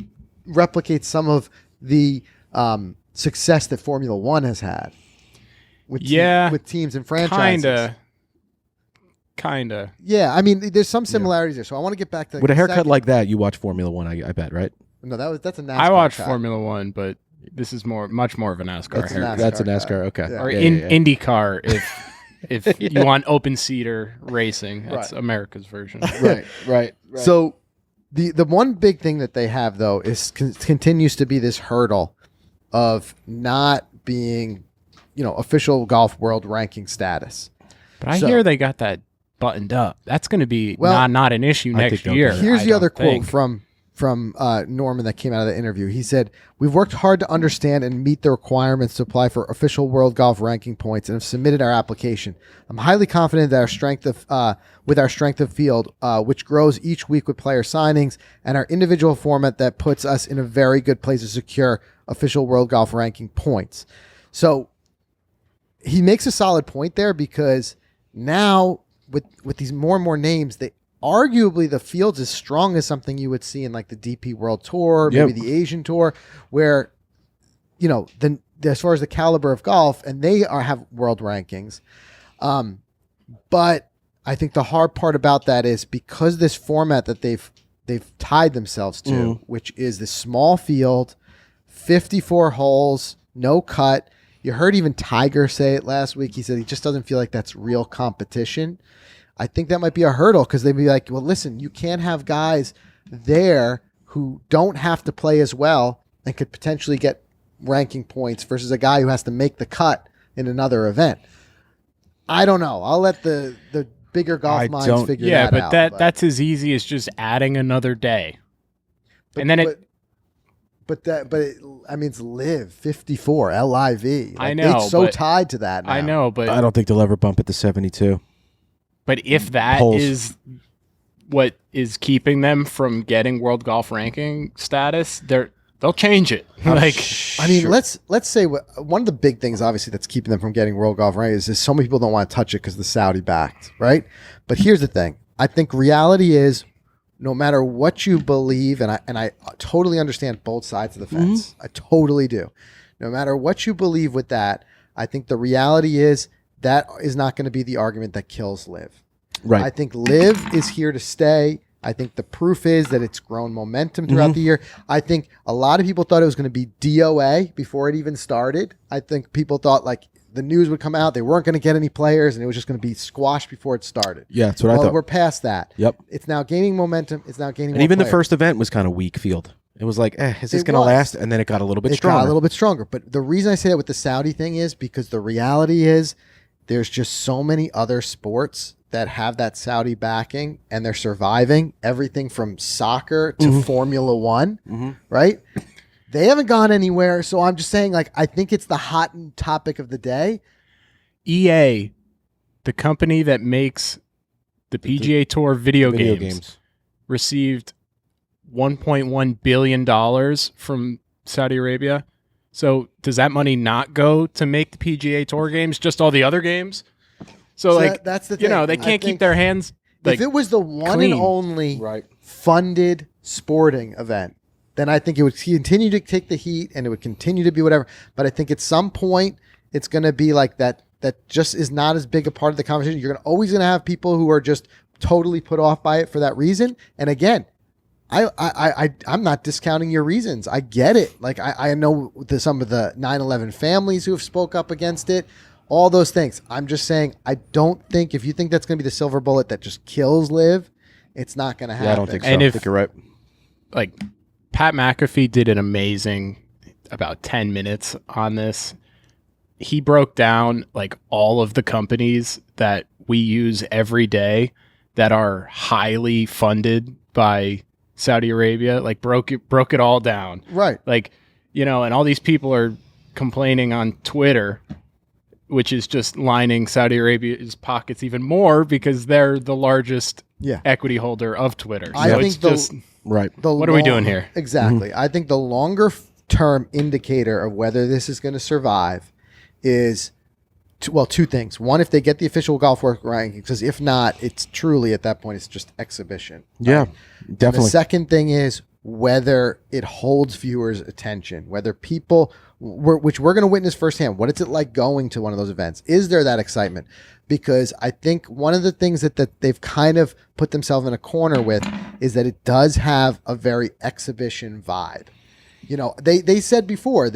Speaker 1: replicates some of the success that Formula One has had. With teams and franchises. Kinda. Yeah, I mean, there's some similarities there. So I want to get back to
Speaker 2: with a haircut like that. You watch Formula One, I bet, right?
Speaker 1: No, that's a NASCAR.
Speaker 3: I watch Formula One, but this is much more of a NASCAR haircut.
Speaker 2: That's a NASCAR. Okay.
Speaker 3: Yeah. Or IndyCar if you want open seater racing. That's America's version.
Speaker 1: Right. So the one big thing that they have though is continues to be this hurdle of not being, official golf world ranking status.
Speaker 3: But I hear they got that buttoned up. That's going to be not an issue next year.
Speaker 1: Here's the other quote from Norman that came out of the interview. He said, "We've worked hard to understand and meet the requirements to apply for official world golf ranking points and have submitted our application. I'm highly confident that with our strength of field, which grows each week with player signings, and our individual format that puts us in a very good place to secure official world golf ranking points." So he makes a solid point there because now with these more and more names, they arguably the field's as strong as something you would see in like the DP World Tour, maybe the Asian Tour, where as far as the caliber of golf, and they have world rankings. But I think the hard part about that is because this format that they've they've tied themselves to, which is the small field, 54 holes, no cut. You heard even Tiger say it last week. He said he just doesn't feel like that's real competition. I think that might be a hurdle because they'd be like, well, listen, you can't have guys there who don't have to play as well and could potentially get ranking points versus a guy who has to make the cut in another event. I don't know. I'll let the bigger golf minds figure that out.
Speaker 3: Yeah, but that's as easy as just adding another day. And then
Speaker 1: it's LIV 54 LIV. Like,
Speaker 3: I know
Speaker 1: it's so tied to that now.
Speaker 3: I know, but
Speaker 2: I don't think they'll ever bump it to 72.
Speaker 3: But if that is what is keeping them from getting world golf ranking status, they'll change it.
Speaker 1: Let's say one of the big things, obviously, that's keeping them from getting world golf rankings is so many people don't want to touch it because the Saudi backed, right? But here's the thing: I think reality is, no matter what you believe, and I totally understand both sides of the fence. I totally do. No matter what you believe with that, I think the reality is that is not going to be the argument that kills LIV.
Speaker 2: Right.
Speaker 1: I think LIV is here to stay. I think the proof is that it's grown momentum throughout the year. I think a lot of people thought it was going to be DOA before it even started. I think people thought like the news would come out, they weren't going to get any players, and it was just going to be squashed before it started.
Speaker 2: Yeah, that's what I thought.
Speaker 1: We're past that.
Speaker 2: Yep.
Speaker 1: It's now gaining momentum. It's now gaining.
Speaker 2: And even the first event was kind of weak field. It was like, is this going to last? And then it got a little bit stronger.
Speaker 1: Got a little bit stronger. But the reason I say that with the Saudi thing is because the reality is there's just so many other sports that have that Saudi backing and they're surviving. Everything from soccer to Formula One, right? They haven't gone anywhere. So I'm just saying, like, I think it's the hot topic of the day.
Speaker 3: EA, the company that makes the PGA Tour video games, received $1.1 billion from Saudi Arabia. So does that money not go to make the PGA Tour games, just all the other games? So like,
Speaker 1: that's the thing.
Speaker 3: They can't keep their hands. Like,
Speaker 1: if it was the one
Speaker 3: clean.
Speaker 1: and only funded sporting event, then I think it would continue to take the heat and it would continue to be whatever. But I think at some point it's going to be like that. That just is not as big a part of the conversation. You're always going to have people who are just totally put off by it for that reason. And again, I'm not discounting your reasons. I get it. Like I know some of the 9/11 families who have spoke up against it. All those things. I'm just saying, I don't think if you think that's going to be the silver bullet that just kills LIV, it's not going to happen.
Speaker 2: Yeah, I don't think so.
Speaker 3: And
Speaker 2: I think you're right.
Speaker 3: Like Pat McAfee did an amazing about 10 minutes on this. He broke down like all of the companies that we use every day that are highly funded by Saudi Arabia. Like broke it all down.
Speaker 1: Right.
Speaker 3: Like, and all these people are complaining on Twitter, which is just lining Saudi Arabia's pockets even more because they're the largest equity holder of Twitter.
Speaker 1: I think
Speaker 3: what are we doing here?
Speaker 1: Exactly. I think the longer term indicator of whether this is going to survive is, two things. One, if they get the official golf work ranking, because if not, it's truly at that point, it's just exhibition.
Speaker 2: Yeah, definitely.
Speaker 1: And the second thing is whether it holds viewers' attention, whether people... which we're going to witness firsthand. What is it like going to one of those events? Is there that excitement? Because I think one of the things that they've kind of put themselves in a corner with is that it does have a very exhibition vibe. They said before,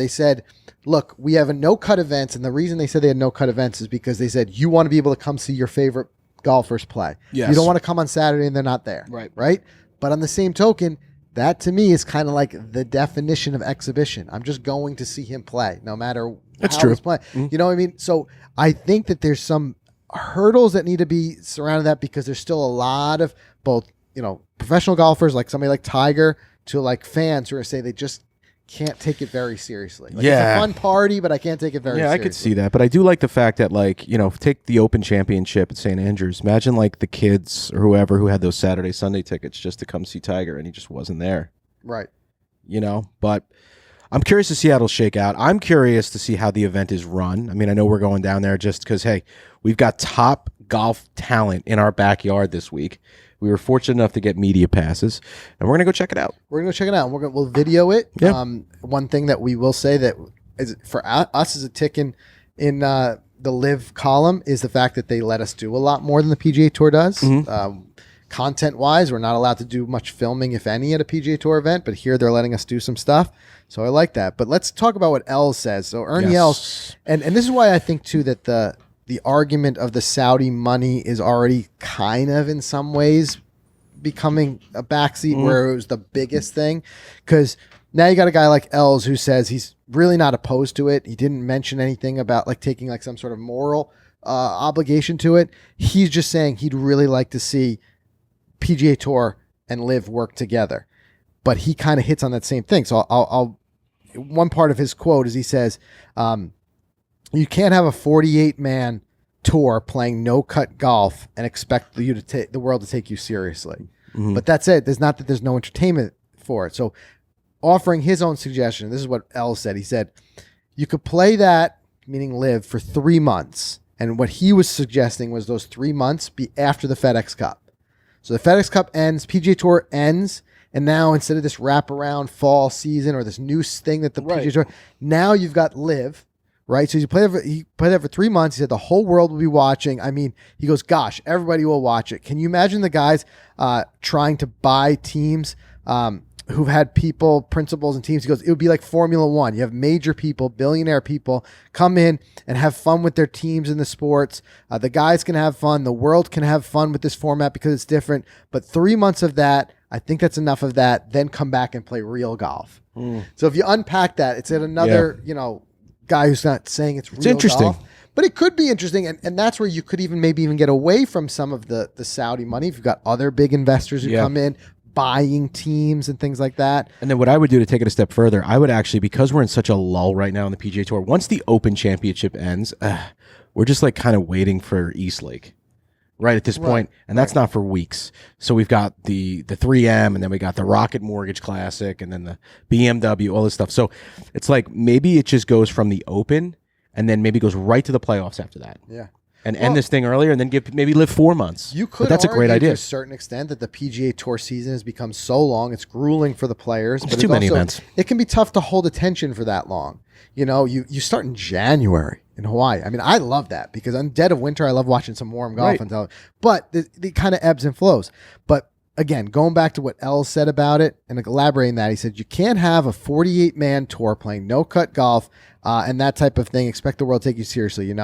Speaker 1: look, we have a no-cut events. And the reason they said they had no-cut events is because they said, you want to be able to come see your favorite golfers play.
Speaker 2: Yes.
Speaker 1: You don't want to come on Saturday and they're not there. Right? But on the same token, that to me is kind of like the definition of exhibition. I'm just going to see him play, no matter how he's playing. You know what I mean? So I think that there's some hurdles that need to be surrounded that because there's still a lot of both, professional golfers like somebody like Tiger to like fans who are say they just can't take it very seriously. Like, it's a fun party, but I can't take it very seriously.
Speaker 2: Yeah, I could see that. But I do like the fact that, like, take the Open Championship at St. Andrews. Imagine, like, the kids or whoever who had those Saturday, Sunday tickets just to come see Tiger, and he just wasn't there.
Speaker 1: Right.
Speaker 2: But I'm curious to see how it'll shake out. I'm curious to see how the event is run. I mean, I know we're going down there just because, hey, we've got top golf talent in our backyard this week. We were fortunate enough to get media passes, and we're going to go check it out.
Speaker 1: We're going to go check it out, and we'll video it.
Speaker 2: Yeah.
Speaker 1: One thing that we will say that is for us as a tick in the LIV column is the fact that they let us do a lot more than the PGA Tour does. Kind content wise. We're not allowed to do much filming, if any, at a PGA Tour event, but here they're letting us do some stuff. So I like that. But let's talk about what Els says. So Ernie Els, and this is why I think too that the argument of the Saudi money is already kind of in some ways becoming a backseat where it was the biggest thing, because now you got a guy like Els who says he's really not opposed to it. He didn't mention anything about like taking like some sort of moral obligation to it. He's just saying he'd really like to see PGA Tour and LIV work together, but he kind of hits on that same thing. So I'll one part of his quote is he says, "You can't have a 48-man tour playing no-cut golf and expect you to take the world to take you seriously." But that's it. There's not that there's no entertainment for it. So offering his own suggestion, this is what Els said. He said, you could play that, meaning LIV, for 3 months. And what he was suggesting was those 3 months be after the FedEx Cup. So the FedEx Cup ends, PGA Tour ends, and now instead of this wraparound fall season or this new thing that the PGA Tour, now you've got LIV, right? So he played that for 3 months. He said the whole world will be watching. I mean, he goes, gosh, everybody will watch it. Can you imagine the guys trying to buy teams who've had people, principals, and teams? He goes, it would be like Formula One. You have major people, billionaire people come in and have fun with their teams in the sports. The guys can have fun. The world can have fun with this format because it's different. But 3 months of that, I think that's enough of that. Then come back and play real golf. So if you unpack that, it's at another, guy who's not saying it's real
Speaker 2: interesting
Speaker 1: golf, but it could be interesting. And that's where you could maybe even get away from some of the Saudi money. If you've got other big investors who come in buying teams and things like that.
Speaker 2: And then what I would do to take it a step further, I would actually, because we're in such a lull right now in the PGA Tour, once the Open Championship ends, we're just like kind of waiting for Eastlake right at this point, and that's not for weeks. So we've got the 3M, and then we got the Rocket Mortgage Classic, and then the BMW, all this stuff. So it's like maybe it just goes from the Open and then maybe goes right to the playoffs after that.
Speaker 1: Yeah.
Speaker 2: And end this thing earlier, and then maybe live 4 months.
Speaker 1: You could. But
Speaker 2: that's a great idea
Speaker 1: to a certain extent that the PGA Tour season has become so long; it's grueling for the players.
Speaker 2: There's too many events.
Speaker 1: It can be tough to hold attention for that long. You start in January in Hawaii. I mean, I love that because on dead of winter, I love watching some warm golf on television. But it kind of ebbs and flows. But again, going back to what Els said about it and elaborating that, he said you can't have a 48-man tour playing no-cut golf and that type of thing. Expect the world to take you seriously.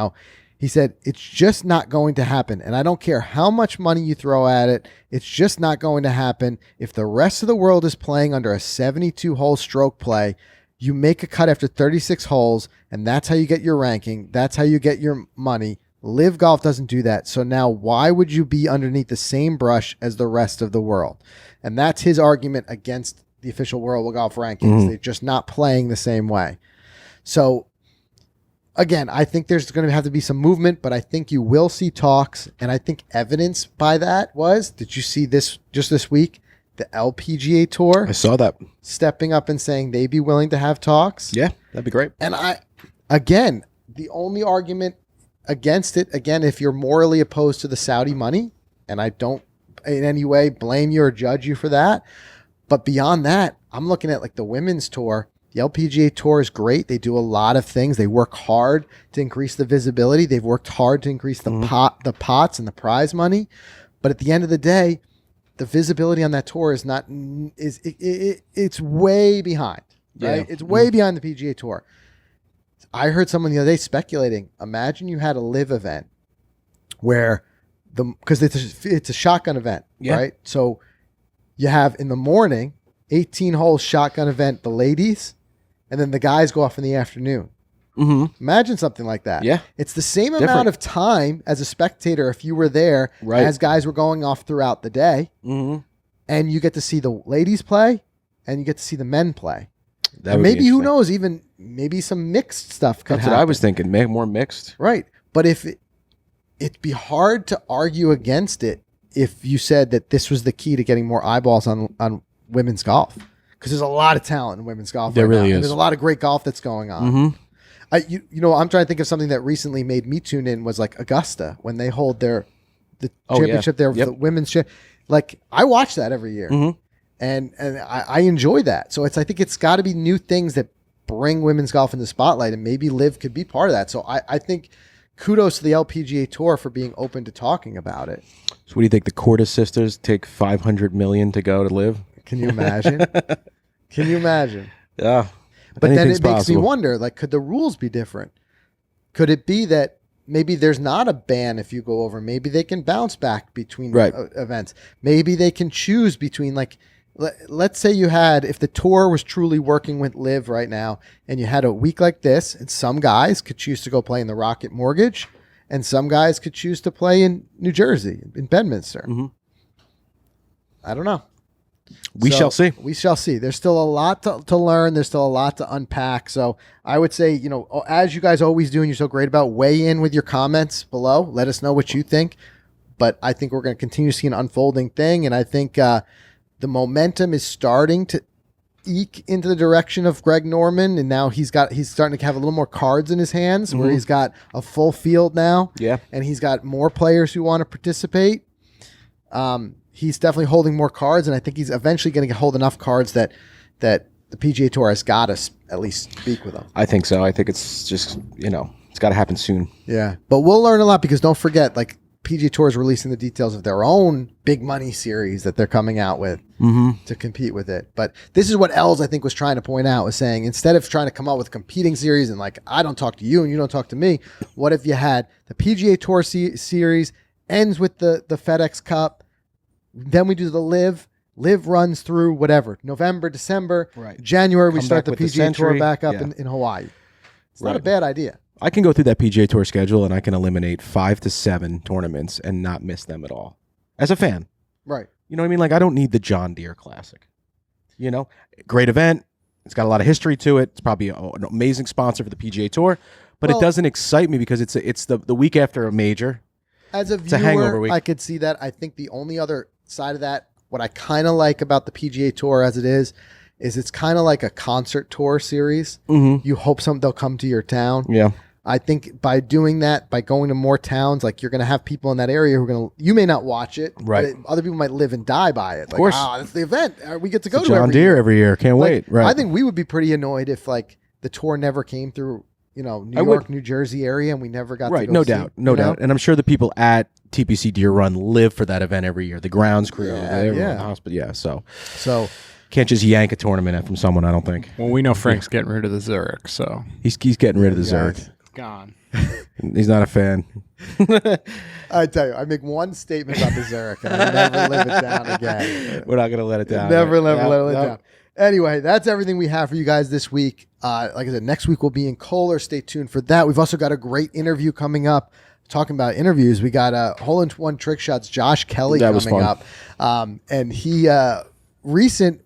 Speaker 1: He said, it's just not going to happen. And I don't care how much money you throw at it. It's just not going to happen. If the rest of the world is playing under a 72-hole stroke play, you make a cut after 36 holes, and that's how you get your ranking. That's how you get your money. LIV Golf doesn't do that. So now why would you be underneath the same brush as the rest of the world? And that's his argument against the official World Golf Rankings. They're just not playing the same way. So again, I think there's going to have to be some movement, but I think you will see talks. And I think evidence by that did you see this just this week? The LPGA Tour.
Speaker 2: I saw that.
Speaker 1: Stepping up and saying they'd be willing to have talks.
Speaker 2: Yeah, that'd be great.
Speaker 1: And the only argument against it, again, if you're morally opposed to the Saudi money, and I don't in any way blame you or judge you for that, but beyond that, I'm looking at like the women's tour. The LPGA Tour is great. They do a lot of things. They work hard to increase the visibility. They've worked hard to increase the pots and the prize money. But at the end of the day, the visibility on that tour is not it's way behind. Right? It's way behind the PGA Tour. I heard someone the other day speculating. Imagine you had a LIV event where because it's a shotgun event, right? So you have in the morning 18-hole shotgun event, the ladies, and then the guys go off in the afternoon. Imagine something like that. Yeah. It's the same amount of time as a spectator if you were there as guys were going off throughout the day. And you get to see the ladies play and you get to see the men play. And maybe, who knows, even maybe some mixed stuff could happen.
Speaker 2: That's what I was thinking, more mixed.
Speaker 1: Right. But it'd be hard to argue against it if you said that this was the key to getting more eyeballs on women's golf. Because there's a lot of talent in women's golf.
Speaker 2: There really is.
Speaker 1: There's a lot of great golf that's going on. I'm trying to think of something that recently made me tune in was like Augusta when they hold the championship there with the women's like I watch that every year, and I enjoy that. So I think it's got to be new things that bring women's golf in the spotlight, and maybe LIV could be part of that. So I think kudos to the LPGA Tour for being open to talking about it.
Speaker 2: So what do you think? The Cordes sisters take $500 million to go to LIV?
Speaker 1: Can you imagine? Can you imagine?
Speaker 2: Yeah.
Speaker 1: But then it
Speaker 2: Anything's
Speaker 1: makes me
Speaker 2: possible.
Speaker 1: wonder, like, could the rules be different? Could it be that maybe there's not a ban if you go over? Maybe they can bounce back between
Speaker 2: Right.
Speaker 1: events. Maybe they can choose between, like, let's say you had, if the tour was truly working with LIV right now, and you had a week like this, and some guys could choose to go play in the Rocket Mortgage, and some guys could choose to play in New Jersey, in Bedminster.
Speaker 2: Mm-hmm.
Speaker 1: I don't know.
Speaker 2: We shall see.
Speaker 1: We shall see. There's still a lot to learn. There's still a lot to unpack. So I would say, you know, as you guys always do, and you're so great about, weigh in with your comments below. Let us know what you think. But I think we're going to continue to see an unfolding thing. And I think the momentum is starting to eke into the direction of Greg Norman. And now he's starting to have a little more cards in his hands, where he's got a full field now.
Speaker 2: Yeah.
Speaker 1: And he's got more players who want to participate. He's definitely holding more cards, and I think he's eventually going to hold enough cards that the PGA Tour has got to at least speak with him.
Speaker 2: I think so. I think it's just, it's got to happen soon.
Speaker 1: Yeah, but we'll learn a lot, because don't forget, like, PGA Tour is releasing the details of their own big money series that they're coming out with to compete with it. But this is what Els, I think, was trying to point out, was saying, instead of trying to come up with a competing series and, like, I don't talk to you and you don't talk to me, what if you had the PGA Tour series ends with the FedEx Cup, then we do the LIV runs through whatever, November, December,
Speaker 2: Right.
Speaker 1: January, we
Speaker 2: Come
Speaker 1: start
Speaker 2: back
Speaker 1: the
Speaker 2: with the
Speaker 1: PGA Tour
Speaker 2: Century.
Speaker 1: back up
Speaker 2: Yeah.
Speaker 1: in Hawaii. It's not a
Speaker 2: Right.
Speaker 1: bad idea.
Speaker 2: I can go through that PGA Tour schedule and I can eliminate 5 to 7 tournaments and not miss them at all. As a fan.
Speaker 1: Right.
Speaker 2: You know what I mean? Like, I don't need the John Deere Classic. Great event. It's got a lot of history to it. It's probably an amazing sponsor for the PGA Tour, but
Speaker 1: Well,
Speaker 2: it doesn't excite me because it's the week after a major.
Speaker 1: As a
Speaker 2: a hangover
Speaker 1: viewer,
Speaker 2: week.
Speaker 1: I could see that. I think the only other side of that, what I kind of like about the PGA Tour as it is it's kind of like a concert tour series.
Speaker 2: Mm-hmm.
Speaker 1: You hope they'll come to your town.
Speaker 2: Yeah.
Speaker 1: I think by doing that, by going to more towns, like, you're going to have people in that area who are going to, you may not watch it,
Speaker 2: Right.
Speaker 1: but other people might live and die by it. Like,
Speaker 2: course.
Speaker 1: that's the event. We get to go
Speaker 2: It's
Speaker 1: to
Speaker 2: John
Speaker 1: every
Speaker 2: Deere
Speaker 1: year.
Speaker 2: every year. Can't
Speaker 1: Like,
Speaker 2: wait. Right.
Speaker 1: I think we would be pretty annoyed if, like, the tour never came through, New
Speaker 2: I
Speaker 1: York,
Speaker 2: would.
Speaker 1: New Jersey area, and we never got to
Speaker 2: Right.
Speaker 1: go
Speaker 2: No
Speaker 1: see,
Speaker 2: doubt. No
Speaker 1: you know?
Speaker 2: doubt. And I'm sure the people at TPC Deer Run live for that event every year. The grounds crew, everyone,
Speaker 1: yeah.
Speaker 2: the hospital. Yeah. So
Speaker 1: So
Speaker 2: can't just yank a tournament from someone, I don't think.
Speaker 3: Well, we know Frank's getting rid of the Zurich, so
Speaker 2: He's getting rid of the Zurich.
Speaker 3: it's gone.
Speaker 2: He's not a fan.
Speaker 1: I tell you, I make one statement about the Zurich, and I never live it down again.
Speaker 2: We're not going to let it down.
Speaker 1: Never
Speaker 2: right?
Speaker 1: let it
Speaker 2: Yep.
Speaker 1: down. Anyway, that's everything we have for you guys this week. Like I said, next week we'll be in Kohler. Stay tuned for that. We've also got a great interview coming up. Talking about interviews, we got a hole-in-one trick shots, Josh Kelly,
Speaker 2: That was
Speaker 1: coming
Speaker 2: fun.
Speaker 1: up, and he recent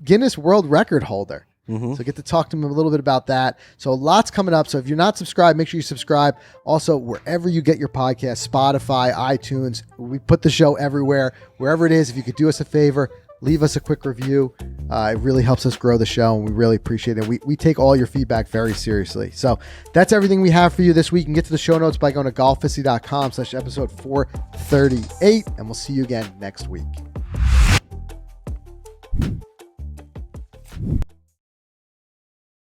Speaker 1: Guinness World Record holder.
Speaker 2: Mm-hmm.
Speaker 1: So get to talk to him a little bit about that. So lots coming up. So if you're not subscribed, make sure you subscribe. Also, wherever you get your podcast, Spotify, iTunes, we put the show everywhere. Wherever it is, if you could do us a favor, leave us a quick review. It really helps us grow the show, and we really appreciate it. We take all your feedback very seriously. So that's everything we have for you this week. You can get to the show notes by going to golficity.com/episode 438, and we'll see you again next week.